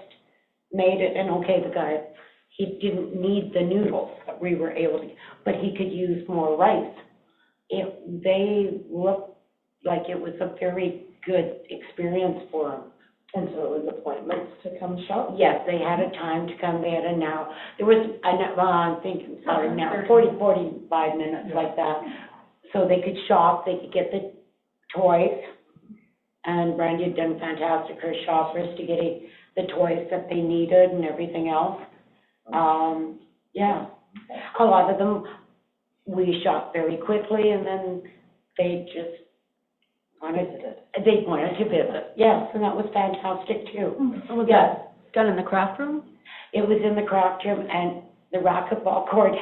made it, and okay, the guy, he didn't need the noodles that we were able to, but he could use more rice. They looked like it was a very good experience for them. And so it was appointments to come shop? Yes, they had a time to come in, and now, there was, I'm thinking, sorry, now, 45 minutes like that. So they could shop, they could get the toys, and Brandy had done fantastic, her shoppers, to get the toys that they needed and everything else. Yeah, a lot of them, we shopped very quickly, and then they just wanted to visit, yes, and that was fantastic too. Was that done in the craft room? It was in the craft room, and the racquetball court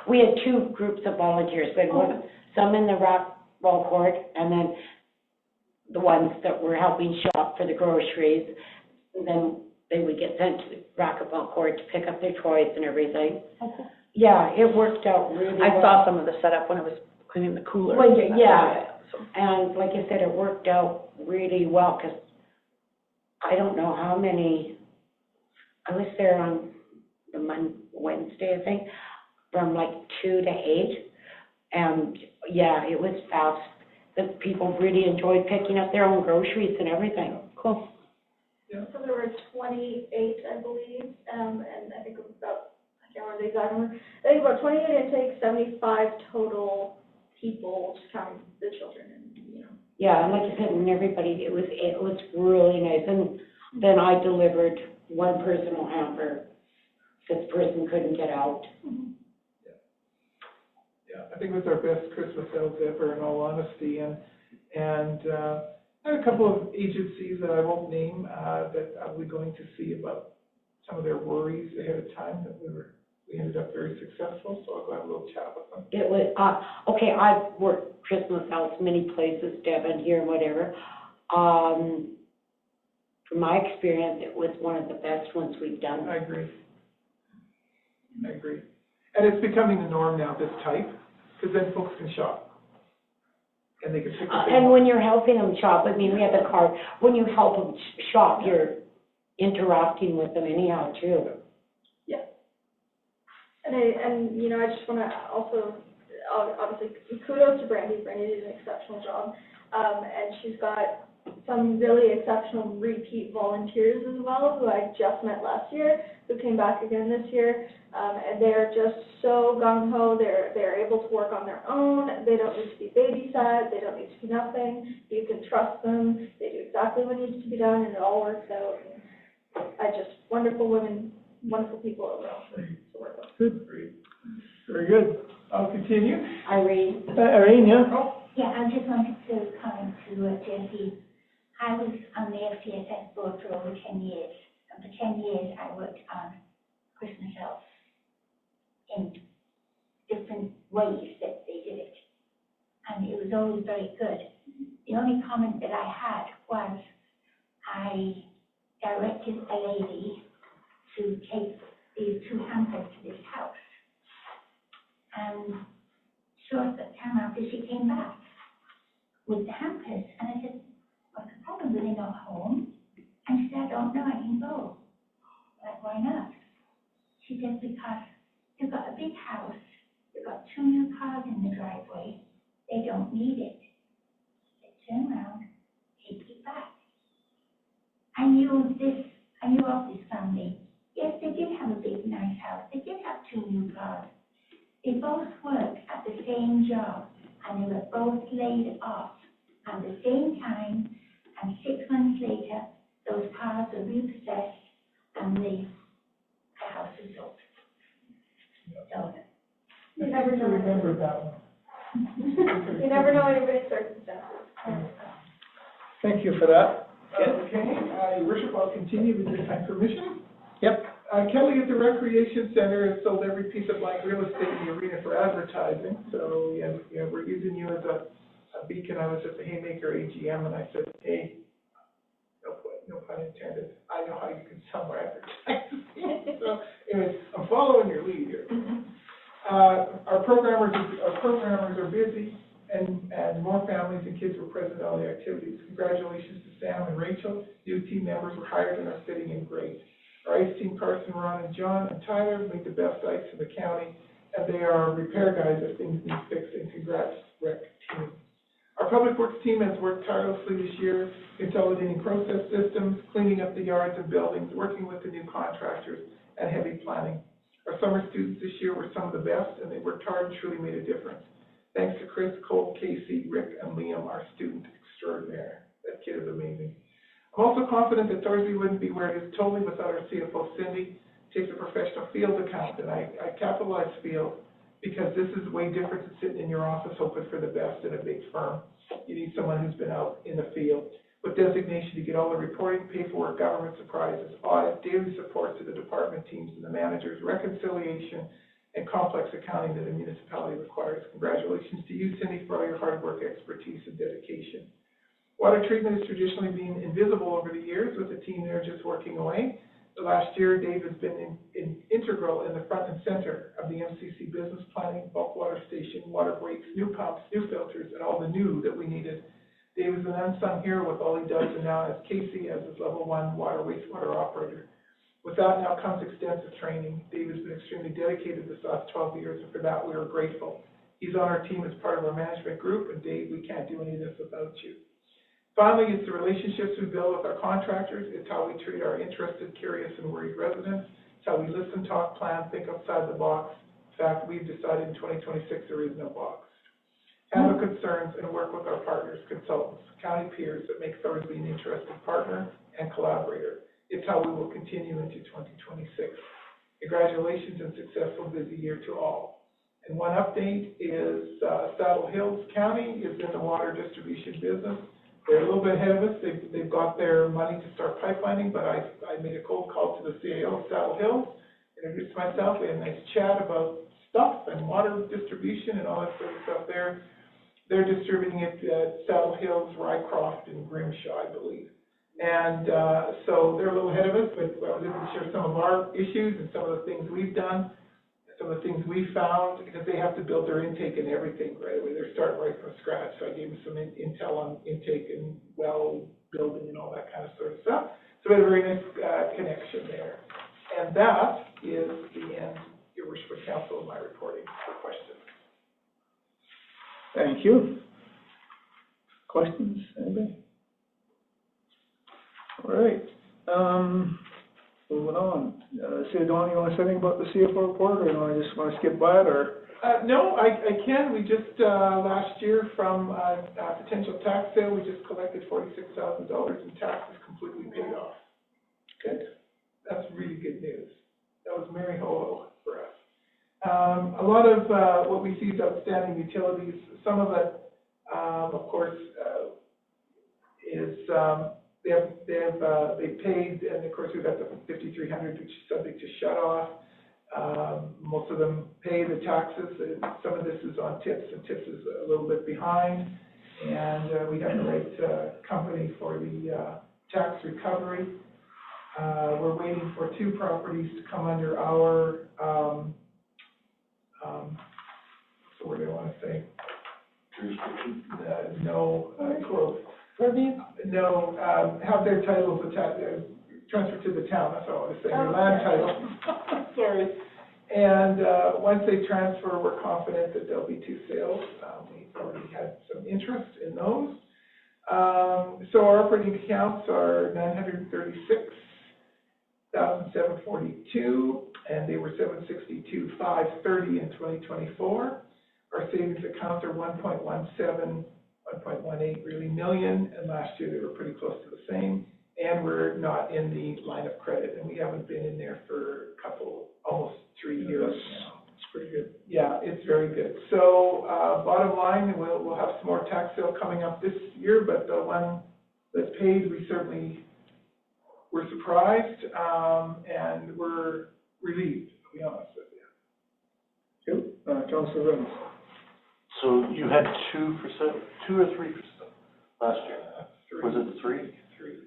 we had two groups of volunteers. We had some in the racquetball court, and then the ones that were helping shop for the groceries. And then they would get sent to the racquetball court to pick up their toys and everything. Okay. Yeah, it worked out really well. I saw some of the setup when I was cleaning the cooler. Well, yeah. And like I said, it worked out really well because I don't know how many, I was there on the Wednesday, I think, from like 2 to 8. And yeah, it was fast. The people really enjoyed picking up their own groceries and everything. Cool. Yeah. So there were 28, I believe, and I think it was about, I can't remember the exact number. I think about 28 intakes, 75 total people, just counting the children and, Yeah, and like I said, and everybody, it was really nice. And then I delivered one personal hamper. This person couldn't get out. Mm-hmm. Yeah, I think it was our best Christmas sales ever, in all honesty, and I had a couple of agencies that I won't name, that I'll be going to see about some of their worries ahead of time, that we ended up very successful, so I'll go have a little chat with them. It was, okay, I've worked Christmas house many places, Devon, here, whatever. From my experience, it was one of the best ones we've done. I agree. And it's becoming the norm now, this type, because then folks can shop. And they can pick what they And want. when you're helping them shop, I mean, we have the card, when you help them shop, you're interacting with them anyhow, too. And you know, I just want to also, obviously, kudos to Brandy. Brandy did an exceptional job. And she's got some really exceptional repeat volunteers as well, who I just met last year, who came back again this year. And they're just so gung-ho. They're able to work on their own. They don't need to be babysat. They don't need to be nothing. You can trust them. They do exactly what needs to be done, and it all works out. Wonderful women, wonderful people overall to work with. Good. Very good. I'll continue. Irene? Irene, yeah? Yeah, I just wanted to comment to Jesse. I was on the FCSS board for over 10 years, and for 10 years I worked on Christmas elves in different ways that they did it, and it was always very good. The only comment that I had was I directed a lady to take these 2 hampers to this house, and short time after she came back with the hampers, and I said, what's the problem? Were they not home? And she said, I don't know, I can go. Like, why not? She said, because they've got a big house, they've got 2 new cars in the driveway, they don't need it. They turn around, take it back. I knew of this family. Yes, they did have a big, nice house. They did have 2 new cars. They both worked at the same job, and they were both laid off at the same time, and 6 months later, those cars were repossessed, and the house was sold. So, You never know. Remember that one. You never know anybody's circumstances. Thank you for that. Okay, Your Worship, I'll continue with your kind permission. Yep. Kelly at the Recreation Center has sold every piece of blank real estate in the arena for advertising, so, yeah, we're using you as a beacon. I was at the Haymaker AGM, and I said, hey, no pun intended, I know how you can sell more advertising. So, anyways, I'm following your lead here. Our programmers are busy, and more families and kids were present at all the activities. Congratulations to Sam and Rachel. New team members were hired and are fitting in great. Our ice team, Carson, Ron, and John, and Tyler, made the best ice in the county, and they are repair guys if things need fixing. Congrats, rec team. Our public works team has worked tirelessly this year, consolidating process systems, cleaning up the yards and buildings, working with the new contractors, and heavy planning. Our summer students this year were some of the best, and they worked hard and truly made a difference. Thanks to Chris, Cole, Casey, Rick, and Liam, our student extraordinaire. That kid is amazing. I'm also confident that Thorsby wouldn't be where it is totally without our CFO, Cindy. Takes a professional field account, and I capitalize field because this is way different than sitting in your office hoping for the best in a big firm. You need someone who's been out in the field with designation to get all the reporting, paperwork, government surprises, audit, daily support to the department teams and the managers, reconciliation, and complex accounting that a municipality requires. Congratulations to you, Cindy, for all your hard work, expertise, and dedication. Water treatment has traditionally been invisible over the years, with the team there just working away. The last year, Dave has been integral in the front and center of the MCC business planning, bulk water station, water breaks, new pumps, new filters, and all the new that we needed. Dave is an unsung hero with all he does, and now has Casey as his level 1 water wastewater operator. With that now comes extensive training. Dave has been extremely dedicated this last 12 years, and for that we are grateful. He's on our team as part of our management group, and Dave, we can't do any of this without you. Finally, it's the relationships we build with our contractors. It's how we treat our interested, curious, and worried residents. It's how we listen, talk, plan, think outside the box. In fact, we've decided in 2026 there is no box. Handle concerns and work with our partners, consultants, county peers that make Thorsby an interested partner and collaborator. It's how we will continue into 2026. Congratulations and successful busy year to all. And one update is Saddle Hills County is in the water distribution business. they're a little bit ahead of us. They've got their money to start pipelining, but I made a cold call to the CAO of Saddle Hills, introduced myself, we had a nice chat about stuff and water distribution and all that sort of stuff there. They're distributing it at Saddle Hills, Rycroft, and Grimshaw, I believe. And so they're a little ahead of us, but I was able to share some of our issues and some of the things we've done, some of the things we found, because they have to build their intake and everything right away. They're starting right from scratch. So I gave them some intel on intake and well building and all that kind of sort of stuff. So we had a very nice connection there. And that is the end, Your Worship of Council, of my reporting for questions. Thank you. Questions, anybody? All right, moving on. Dawn, you want to say anything about the CFO report, or do I just want to skip by it, or? No, I can. We just, last year from a potential tax sale, we just collected $46,000 in taxes completely paid off. Good. That's really good news. That was Mary Ho for us. A lot of what we see is outstanding utilities. Some of it, of course, is they've paid, and of course we've got the 5,300, which is subject to shut off. Most of them pay the taxes. Some of this is on tips, and tips is a little bit behind. And we have the right company for the tax recovery. We're waiting for 2 properties to come under our, so what do I want to say? No, growth. No, have their titles transferred to the town, that's all I want to say, their land title. Sorry. And once they transfer, we're confident that there'll be 2 sales. We've already had some interest in those. So our operating accounts are $936,742, and they were $762,530 in 2024. Our savings accounts are 1.18 really million, and last year they were pretty close to the same. And we're not in the line of credit, and we haven't been in there for almost 3 years now. It's pretty good. Yeah, it's very good. So bottom line, we'll have some more tax sale coming up this year, but the one that's paid, we certainly were surprised, and we're relieved, to be honest with you. Good. Councilor Evans. So you had 2 or 3% last year? 3. Was it 3? 3.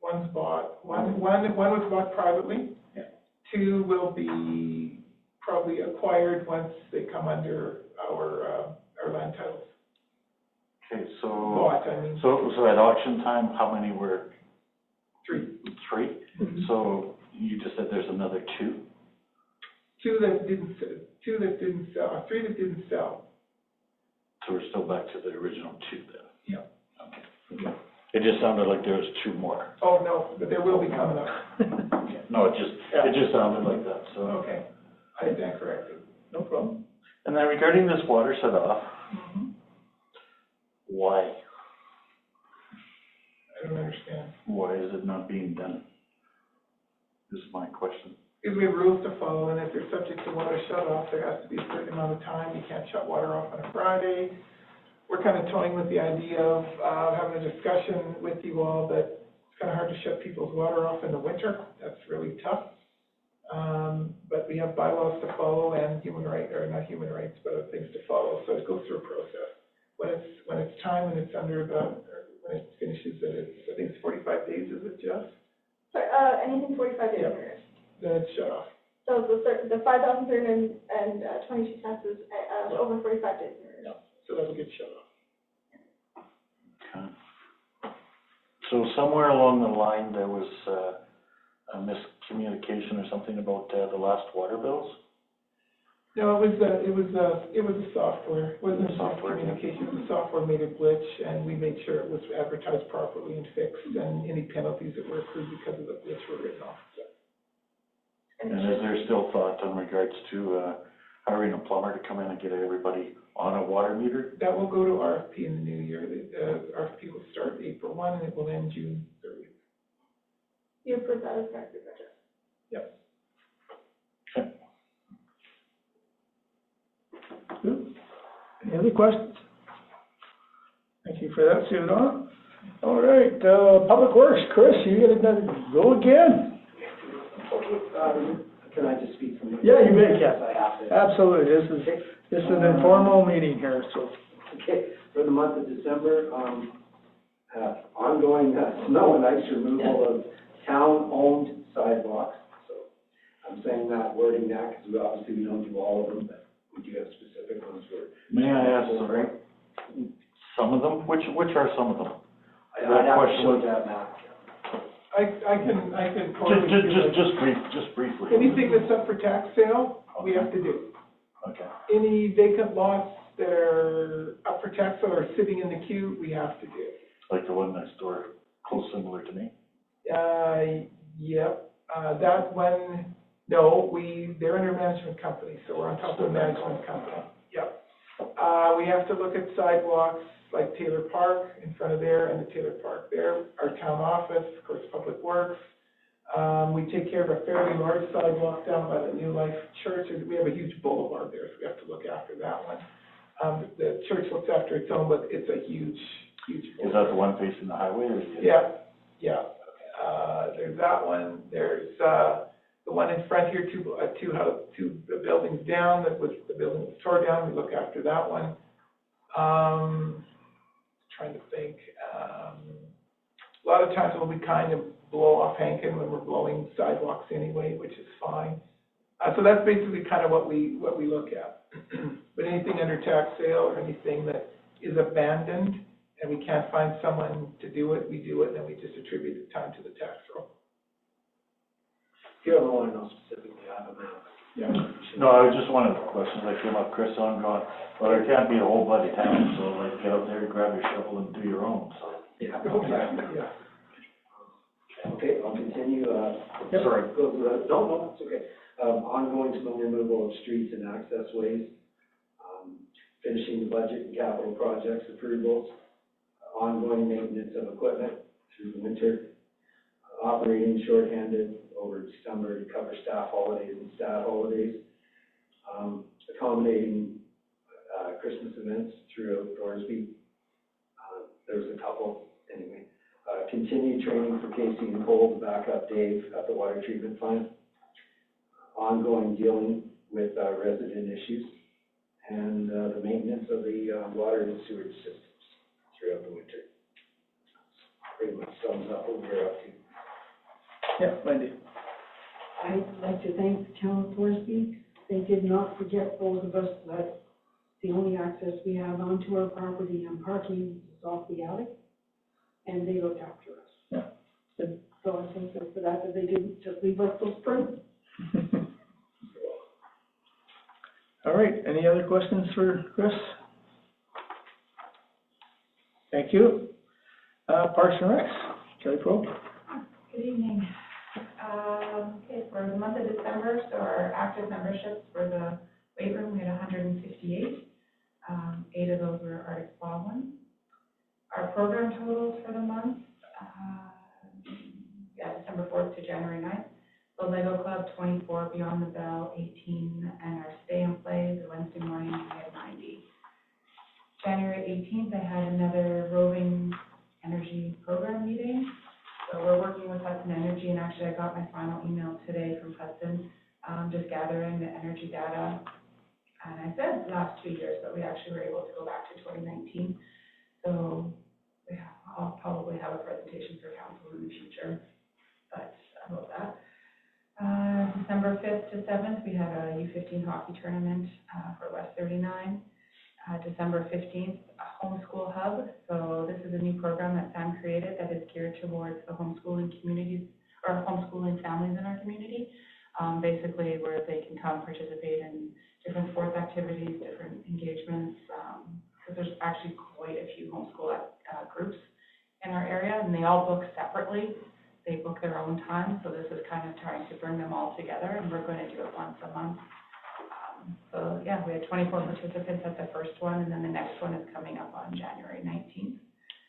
One's bought. One was bought privately. Yeah. 2 will be probably acquired once they come under our land titles. Okay, so. Bought, I mean. So at auction time, how many were? 3. 3? Mm-hmm. So you just said there's another 2? 2 that didn't sell, 3 that didn't sell. So we're still back to the original 2 then? Yeah. Okay. Yeah. It just sounded like there was 2 more. Oh, no, but there will be coming up. No, it just sounded like that, so. Okay, I stand corrected. No problem. And then regarding this water shut off, why? I don't understand. Why is it not being done? Is my question. Because we have rules to follow, and if you're subject to water shut off, there has to be a certain amount of time. You can't shut water off on a Friday. We're kind of toying with the idea of having a discussion with you all that it's kind of hard to shut people's water off in the winter. That's really tough. But we have bylaws to follow and not human rights, but other things to follow. So it goes through a process. When it's time and it's under when it finishes, I think it's 45 days, is it, Jeff? Sorry, anything 45 days. Yep. Then it's shut off. So the 5,322 cents is over 45 days. So that'll get shut off. Okay. So somewhere along the line, there was a miscommunication or something about the last water bills? No, it was the software. It wasn't Software, communication. The software made a glitch, and we made sure it was advertised properly and fixed, and any penalties that were accrued because of the glitch were written off. And is there still thought in regards to hiring a plumber to come in and get everybody on a water meter? That will go to RFP in the new year. The RFP will start April 1, and it will end June 30th. You approve that as part of your budget? Yep. Okay. Good. Any other questions? Thank you for that, Dawn. All right, Public Works, Chris, you gotta go again? Okay, can I just speak from? Yeah, you may, Yes, I have to. Absolutely, this is an informal meeting here, so. Okay, for the month of December, ongoing snow and ice removal of town-owned sidewalks. So I'm saying that, wording that, because we don't do all of them, but we do have specific ones where. May I ask, some of them, which are some of them? I'd have to show that map. I can. Just briefly. Anything that's up for tax sale, we have to do. Okay. Any vacant lots that are up for tax sale or sitting in the queue, we have to do. Like the one next door, close similar to me? Yep, that one, no, they're under management company, so we're on top of the management company, yep. We have to look at sidewalks like Taylor Park in front of there and the Taylor Park there, our town office, of course, Public Works. We take care of a fairly large sidewalk down by the New Life Church, and we have a huge boulevard there, so we have to look after that one. The church looks after its own, but it's a huge boulevard. Is that the one facing the highway or? Yeah. There's that one, there's, the one in front here, two buildings down, the building was tore down, we look after that one. Trying to think, a lot of times when we kind of blow off Hankin when we're blowing sidewalks anyway, which is fine. So that's basically kind of what we look at. But anything under tax sale or anything that is abandoned and we can't find someone to do it, we do it, and then we just attribute the time to the tax roll. If you ever want to know specifically, I have a map. Yeah. No, I was just one of the questions that came up, Chris, on going, well, there can't be a whole bloody town, so like get out there, grab your shovel and do your own, so. Yeah. Yeah. Okay, I'll continue, Sorry. No, it's okay. Ongoing snow removal of streets and access ways, finishing the budget and capital projects approvals, ongoing maintenance of equipment through the winter, operating shorthanded over December to cover staff holidays and stat holidays, accommodating Christmas events throughout Thorsby. There's a couple, anyway. Continued training for Casey and Cole to back up Dave at the water treatment plant. Ongoing dealing with resident issues and the maintenance of the water and sewage systems throughout the winter. Pretty much sums up what we're up to. Yeah, Wendy. I'd like to thank the town of Thorsby. They did not forget those of us that the only access we have onto our property and parking is off the alley, and they looked after us. Yeah, good. So I thank them for that they didn't just leave us those prints. All right, any other questions for Chris? Thank you. Parks and Recs, Kelly Pro. Good evening. Okay, for the month of December, so our active memberships for the weight room, we had 158. 8 of those were Arctic Spa ones. Our program totals for the month, December 4th to January 9th. The Lego Club, 24, Beyond the Bell, 18, and our Stay and Play, the Wednesday morning, we had 90. January 18th, I had another roving energy program meeting. So we're working with Hudson Energy, and actually I got my final email today from Hudson, just gathering the energy data. And I said the last 2 years, but we actually were able to go back to 2019. So I'll probably have a presentation for council in the future, but about that. December 5th to 7th, we had a U15 hockey tournament for West 39. December 15th, a homeschool hub. So this is a new program that Sam created that is geared towards the homeschooling communities or homeschooling families in our community. Basically where they can come participate in different sports activities, different engagements, because there's actually quite a few homeschool groups in our area, and they all book separately. They book their own time, so this is kind of trying to bring them all together, and we're going to do it once a month. So yeah, we had 24 participants at the first one, and then the next one is coming up on January 19th.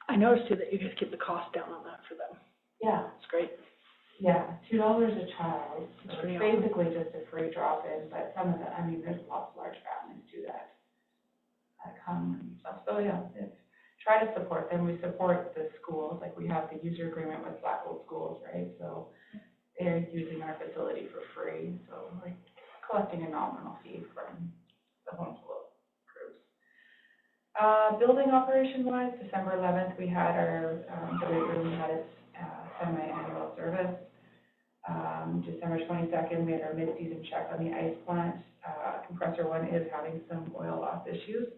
I noticed too that you guys keep the cost down on that for them. Yeah. It's great. Yeah, $2 a child. So That's pretty it's basically just a free drop-in, but some of the, there's lots of large families too that come and stuff. So yeah, try to support them. We support the schools, like we have the user agreement with Blackwell Schools, right? So they're using our facility for free, so like collecting a nominal fee from the homeschool groups. Building operation-wise, December 11th, we had our, the weight room had its semi-annual service. December 22nd, we had our mid-season check on the ice plant. Compressor 1 is having some oil loss issues.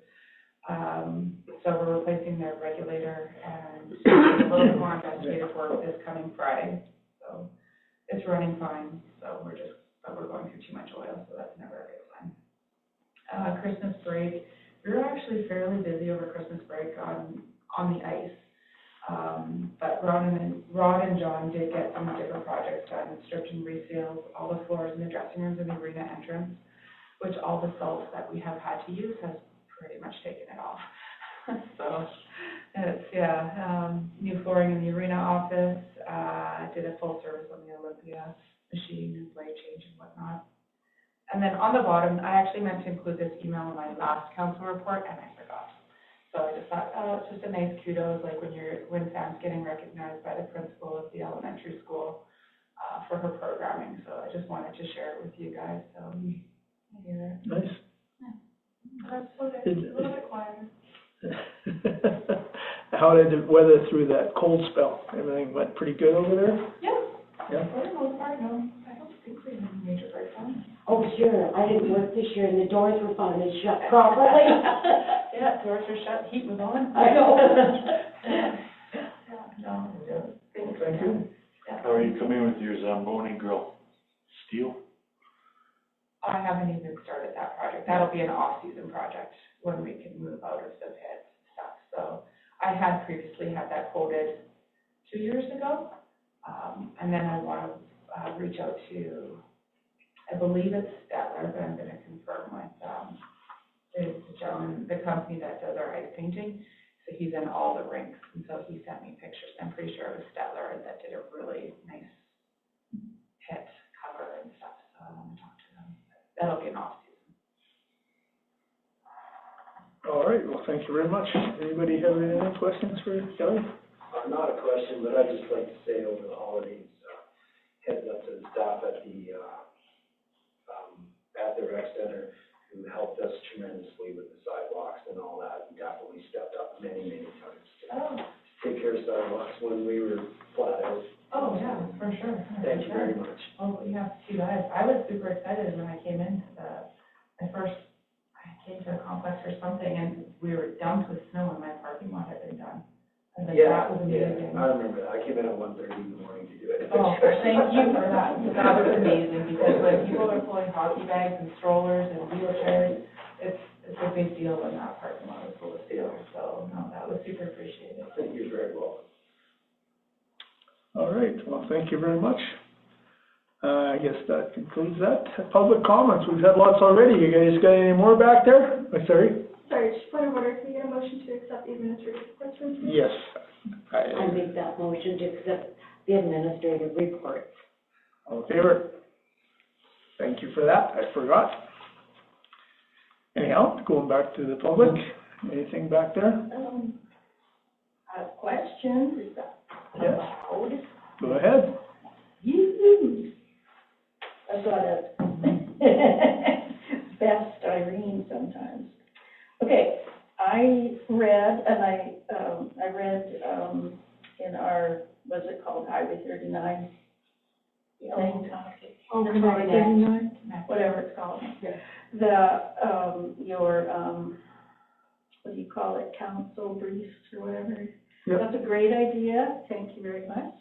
So we're replacing their regulator and a little bit more investigative work this coming Friday. So it's running fine, so but we're going through too much oil, so that's never a good sign. Christmas break, we were actually fairly busy over Christmas break on the ice. But Rod and John did get some different projects done, stripped and resealed all the floors in the dressing rooms and the arena entrance, which all the salt that we have had to use has pretty much taken it off. So it's, new flooring in the arena office, did a full service on the Olympia machine and blade change and whatnot. And then on the bottom, I actually meant to include this email in my last council report and I forgot. So I just thought, it's just a nice kudos, like when Sam's getting recognized by the principal of the elementary school for her programming. So I just wanted to share it with you guys. So you hear it. Nice. That's okay, a little bit quieter. How did it weather through that cold spell? Everything went pretty good over there? Yeah. For the most part, no. I don't think we had any major breakdowns. Oh, sure, I didn't work this year and the doors were finally shut properly. Yeah, doors are shut, heat was on. I know. Thank you. How are you coming with your Zamboni grill? Steel? I haven't even started that project. That'll be an off-season project when we can move out of the pit stuff. So I had previously had that quoted 2 years ago. And then I want to reach out to, I believe it's Statler, but I'm going to confirm with the gentleman, the company that does our ice painting. So he's in all the rinks, and so he sent me pictures. I'm pretty sure it was Statler that did a really nice pit cover and stuff. So I want to talk to them. That'll be an off-season. All right, well, thank you very much. Anybody have any questions for Kelly? Not a question, but I'd just like to say over the holidays, heads up to the staff at the rec center who helped us tremendously with the sidewalks and all that, and definitely stepped up many, many times to take care of sidewalks when we were flat out. Oh, yeah, for sure. Thank you very much. Oh, we have two guys. I was super excited when I came into I came to a complex or something, and we were dumped with snow and my parking lot had been done. And that was amazing. I remember that. I came in at 1:30 in the morning to do it. Oh, thank you for that. That was amazing, because when people are pulling hockey bags and strollers and wheelchairs, it's a big deal when that parking lot is full of steel. So, no, that was super appreciated. Thank you very well. All right, well, thank you very much. I guess that concludes that. Public comments, we've had lots already. You guys got any more back there? Sorry, just point of order, can we get a motion to accept the administrative reports from today? Yes. I make that motion to accept the administrative reports. All in favor? Thank you for that, I forgot. Anyhow, going back to the public, anything back there? I have questions, is that Yes. allowed? Go ahead. Yoo-hoo. I've got a best Irene sometimes. Okay, I read in our, what's it called, Highway 39? Thing. Whatever it's called. Your, what do you call it, council briefs or whatever? Yep. That's a great idea, thank you very much.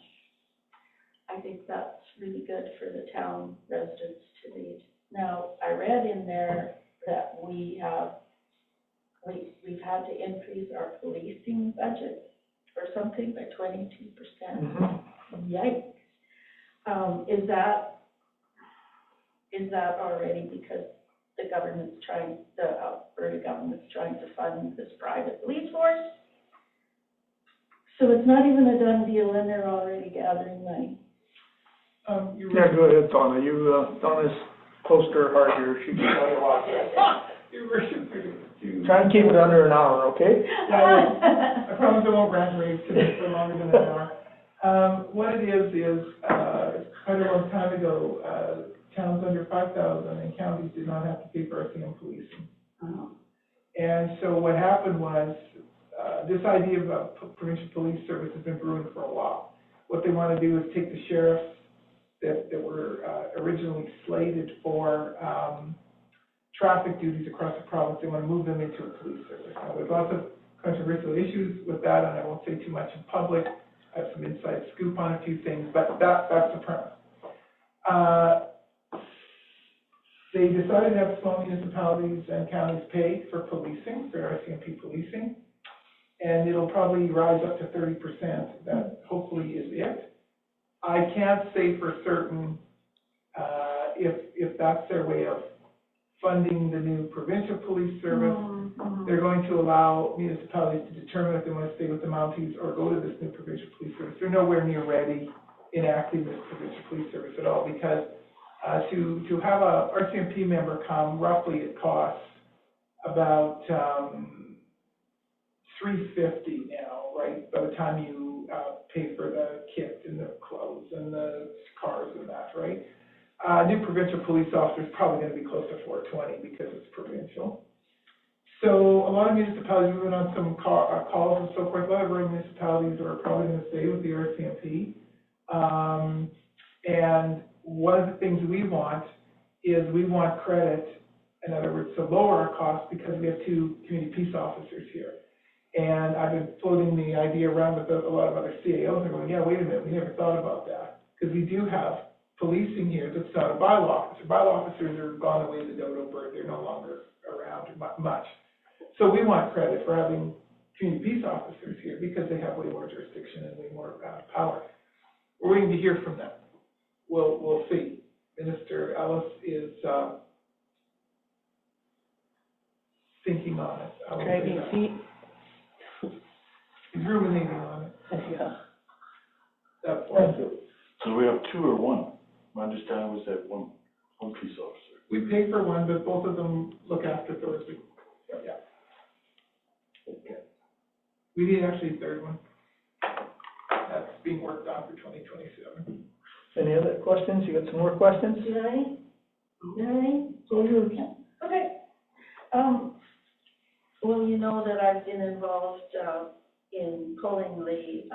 I think that's really good for the town residents to read. Now, I read in there that we've had to increase our policing budget or something by 22%. Mm-hmm. Yikes. Is that already because the Alberta government's trying to fund this private police force? So it's not even a done deal and they're already gathering money. Yeah, go ahead, Donna. Donna's close to her heart here. She can tell you a lot. Try and keep it under an hour, okay? I promise I won't rant and rave today for longer than an hour. What it is quite a long time ago, towns under 5,000 and counties did not have to pay for RCM policing. And so what happened was, this idea of a provincial police service has been brewing for a while. What they want to do is take the sheriffs that were originally slated for traffic duties across the province, they want to move them into a police service. Now, there's lots of controversial issues with that, and I won't say too much in public. I have some inside scoop on a few things, but that's the premise. They decided to have small municipalities and counties pay for policing, for RCMP policing, and it'll probably rise up to 30%. That hopefully is it. I can't say for certain if that's their way of funding the new provincial police service. They're going to allow municipalities to determine if they want to stay with the Mounties or go to this new provincial police service. They're nowhere near ready enacting this provincial police service at all, because to have a RCMP member come, roughly it costs about $350 now, right? By the time you pay for the kit and the clothes and the cars and that, right? New provincial police officer is probably going to be close to $420 because it's provincial. So a lot of municipalities, we've been on some calls and so forth. A lot of rural municipalities are probably going to stay with the RCMP. And one of the things we want is we want credit, in other words, to lower our costs, because we have 2 community peace officers here. And I've been floating the idea around with a lot of other CAOs. They're going, yeah, wait a minute, we never thought about that. Because we do have policing here that's not a bylaw officer. Bylaw officers are gone away the dodo bird. They're no longer around much. So we want credit for having community peace officers here because they have way more jurisdiction and way more power. We're waiting to hear from them. We'll see. Minister Ellis is thinking on it. Dragging feet. He's ruminating on it. Yeah. That point. So we have 2 or 1? My understanding was that one peace officer. We pay for one, but both of them look after Thorsby. Yeah. Okay. We need actually a third one. That's being worked on for 2027. Any other questions? You got some more questions? Okay. Well, you know that I've been involved, in pulling the,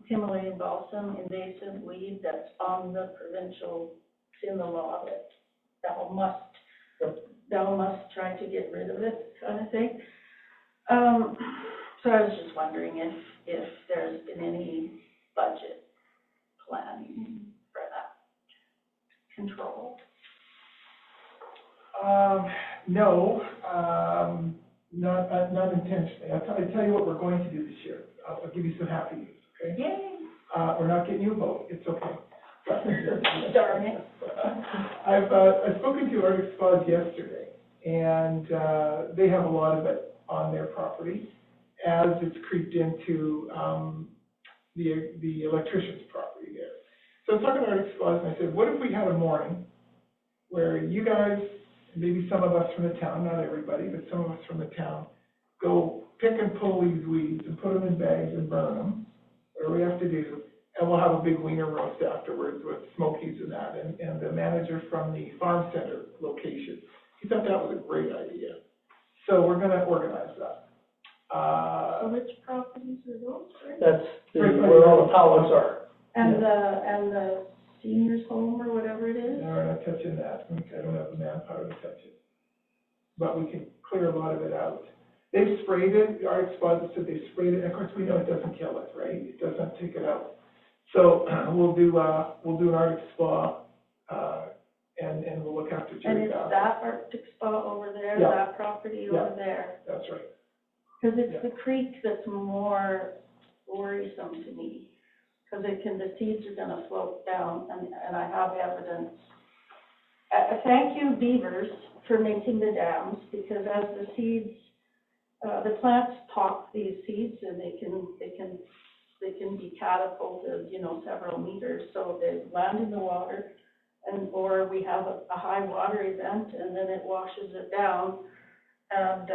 Himalayan balsam invasive weed that's on the provincial, it's in the law that thou must try to get rid of it, kind of thing. So I was just wondering if there's been any budget planning for that control. No, not intentionally. I'll tell you what we're going to do this year. I'll give you some happy news, okay? Yay! We're not getting you a vote. It's okay. Darn it. I've spoken to Arctic Spas yesterday, and they have a lot of it on their property as it's creeped into the electrician's property there. So I was talking to Arctic Spas, and I said, what if we had a morning where you guys, maybe some of us from the town, not everybody, but some of us from the town, go pick and pull these weeds and put them in bags and burn them, whatever we have to do, and we'll have a big wiener roast afterwards with smokies and that. And the manager from the farm center location, he thought that was a great idea. So we're going to organize that. So which properties are those? That's where all the pallets are. And the seniors home or whatever it is? No, we're not touching that. I don't have the manpower to touch it. But we can clear a lot of it out. They've sprayed it. Our expositors said they sprayed it. And of course, we know it doesn't kill it, right? It doesn't take it out. So we'll do an Arctic Spa, and we'll look after Jerry. And it's that Arctic Spa over there, Yeah. that property over there? That's right. Because it's the creek that's more worrisome to me. Because the seeds are going to float down, and I have evidence. Thank you, beavers, for making the dams, because as the seeds, the plants pop these seeds, and they can be catapulted, several meters. So they land in the water, or we have a high water event, and then it washes it down. And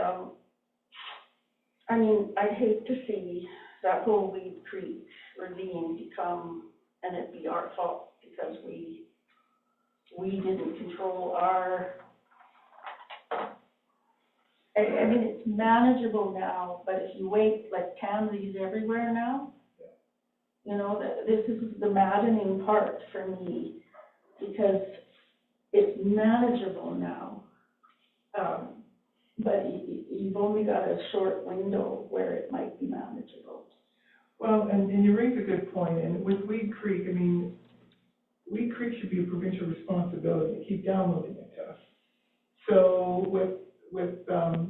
I mean, I'd hate to see that whole Weed Creek ravine become, and it'd be our fault because we didn't control our, I mean, it's manageable now, but if you wait, like pansies everywhere now, you know, this is the maddening part for me, because it's manageable now. But you've only got a short window where it might be manageable. Well, and you raise a good point, and with Weed Creek, I mean, Weed Creek should be a provincial responsibility to keep downloading it to us. So with the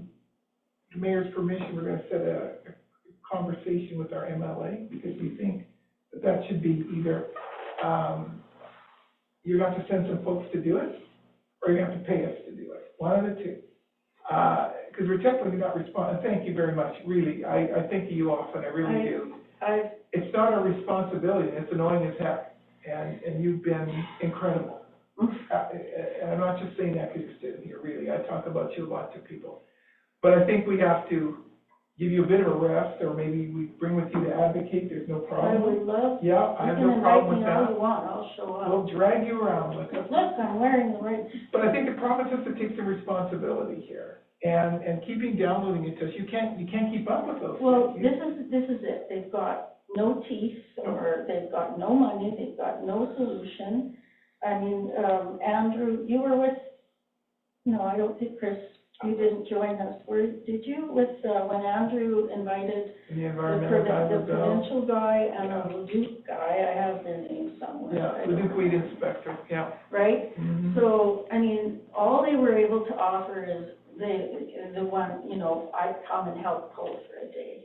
mayor's permission, we're gonna set a conversation with our MLA, because we think that should be either, you're gonna have to send some folks to do it, or you're gonna have to pay us to do it, one of the two. Because we're definitely not responding. Thank you very much, really. I think of you often, I really do. It's not our responsibility, and it's annoying as heck, and you've been incredible. And I'm not just saying that because you're sitting here, really. I talk about you a lot to people. But I think we have to give you a bit of a rest, or maybe we bring with you to advocate, there's no problem. I would love, Yeah, I have no problem with you can invite me all that. you want, I'll show up. We'll drag you around with us. Look, I'm wearing the right. But I think the province has to take some responsibility here, and keeping downloading it to us, you can't keep up with those Well, things. this is it, they've got no teeth, or they've got no money, they've got no solution. I mean, Andrew, you were with, no, I don't think, Chris, you didn't join us, did you, with, when Andrew invited The environmental guy the was down. provincial guy and the Leduc guy, I have their names somewhere. Yeah, I the don't Duke Weed know. Inspector, yeah. Right? Mhm. So, I mean, all they were able to offer is the one, you know, I'd come and help pull for a day.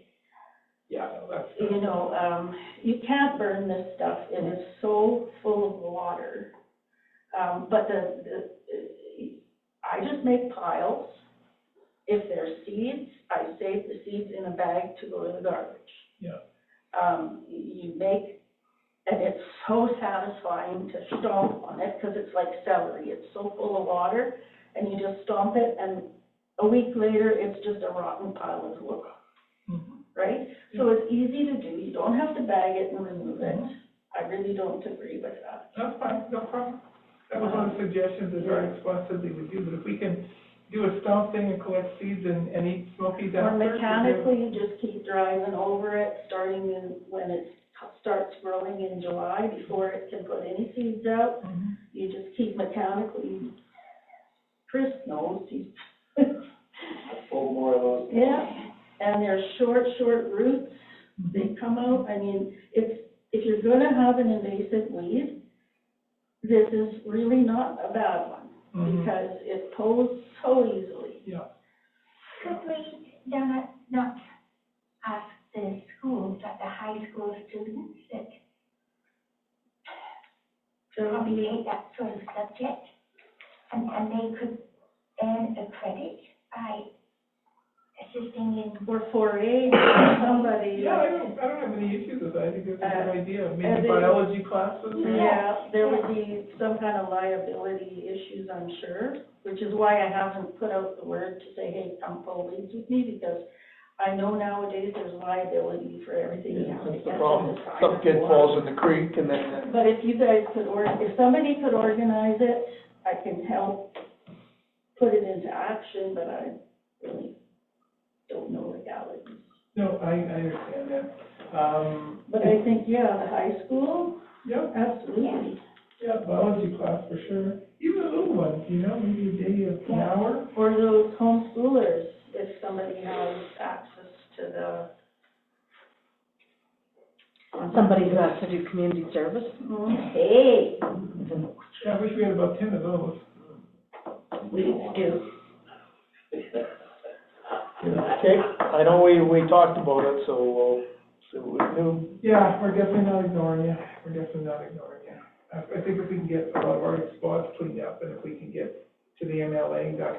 Yeah, no, that's. You know, you can't burn this stuff, it is so full of water. But I just make piles. If there's seeds, I save the seeds in a bag to go to the garbage. Yeah. You make, and it's so satisfying to stomp on it, because it's like celery, it's so full of water, and you just stomp it, and a week later, it's just a rotten pile of wood. Right? So it's easy to do, you don't have to bag it and remove it. I really don't agree with that. That's fine, no problem. That was one of the suggestions that Dark possibly would do, but if we can do a stomp thing and collect seeds and eat smokies Or after. mechanically, you just keep driving over it, starting in, when it starts growing in July, before it can put any seeds out. You just keep mechanically, Chris knows, he's. Pull more of those. Yeah, and they're short roots, they come out, I mean, if you're gonna have an invasive weed, this is really not a bad one, because it pulls so easily. Yeah. Could we not ask the schools, like the high school students, that propagate that sort of subject, and they could earn a credit by assisting in. Or 4-H, somebody. Yeah, I don't have any issues with that, I think that's a good idea, maybe and they- biology classes. Yeah, there would be some kind of liability issues, I'm sure, which is why I haven't put out the word to say, hey, come pull weeds with me, because I know nowadays there's liability for everything you have to That's get the to problem. the side Some of kid the water. falls in the creek and then, But if you guys could, if somebody could organize it, I can help put it into action, but I really don't know legalities. No, I understand that. But I think, yeah, the high school, Yeah, absolutely. yeah, biology class for sure. Even the little ones, you know, maybe a day of an hour. Or those homeschoolers, if somebody has access to the. Somebody who has to do community service. Hey, Yeah, I wish we had about 10 of those. we do. okay, I know we talked about it, so we'll see what we can do. Yeah, we're definitely not ignoring you. I think if we can get a lot of our spots cleaned up, and if we can get to the MLA, that's,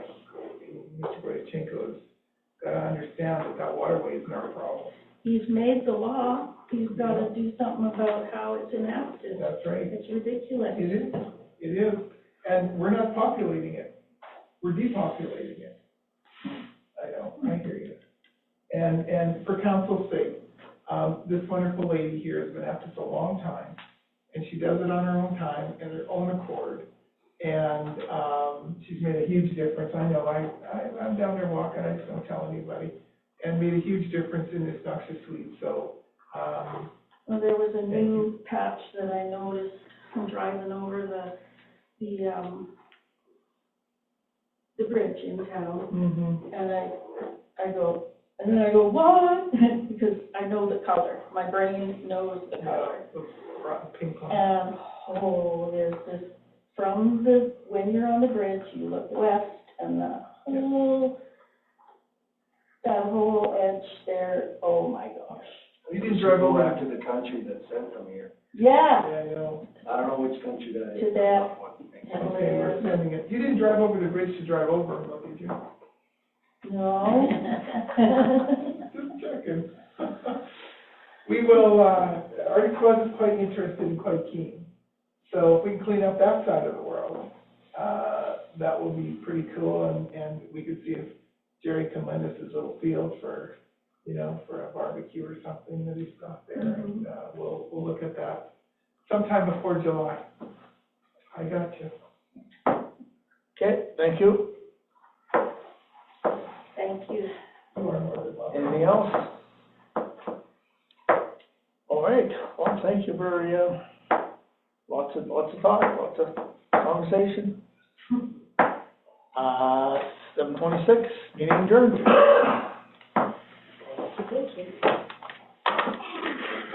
Mr. Boychenko's got to understand that waterway isn't our problem. He's made the law, he's gotta do something about how it's enacted. That's right. It's ridiculous. It is, and we're not populating it, we're depopulating it. I know, I hear you. And for council's sake, This wonderful lady here has been at this a long time, and she does it on her own time and her own accord. And, she's made a huge difference. I know, I'm down there walking, I just don't tell anybody, and made a huge difference in this noxious weed, so, Well, there was a new patch that I noticed from driving over the bridge in town, and I go, what? Because I know the color, my brain knows the color. pink one. And, there's this, when you're on the bridge, you look west, and that whole edge there, oh my gosh. You didn't drive over after the country that's sent from here. Yeah. Yeah, I know. I don't know which country that is. To that. Okay, we're sending it. You didn't drive over the bridge to drive over them, though, did you? No. Just checking. We will, Arctic Claus is quite interested and quite keen. So if we can clean up that side of the world, that will be pretty cool, and we could see if Jerry can lend us his little field for, for a barbecue or something that he's got there, and, we'll look at that sometime before July. I got you. Okay, thank you. Thank you. You are more than welcome. Anything else? All right, well, thank you for, lots of talk, lots of conversation. 7:26, meeting adjourned.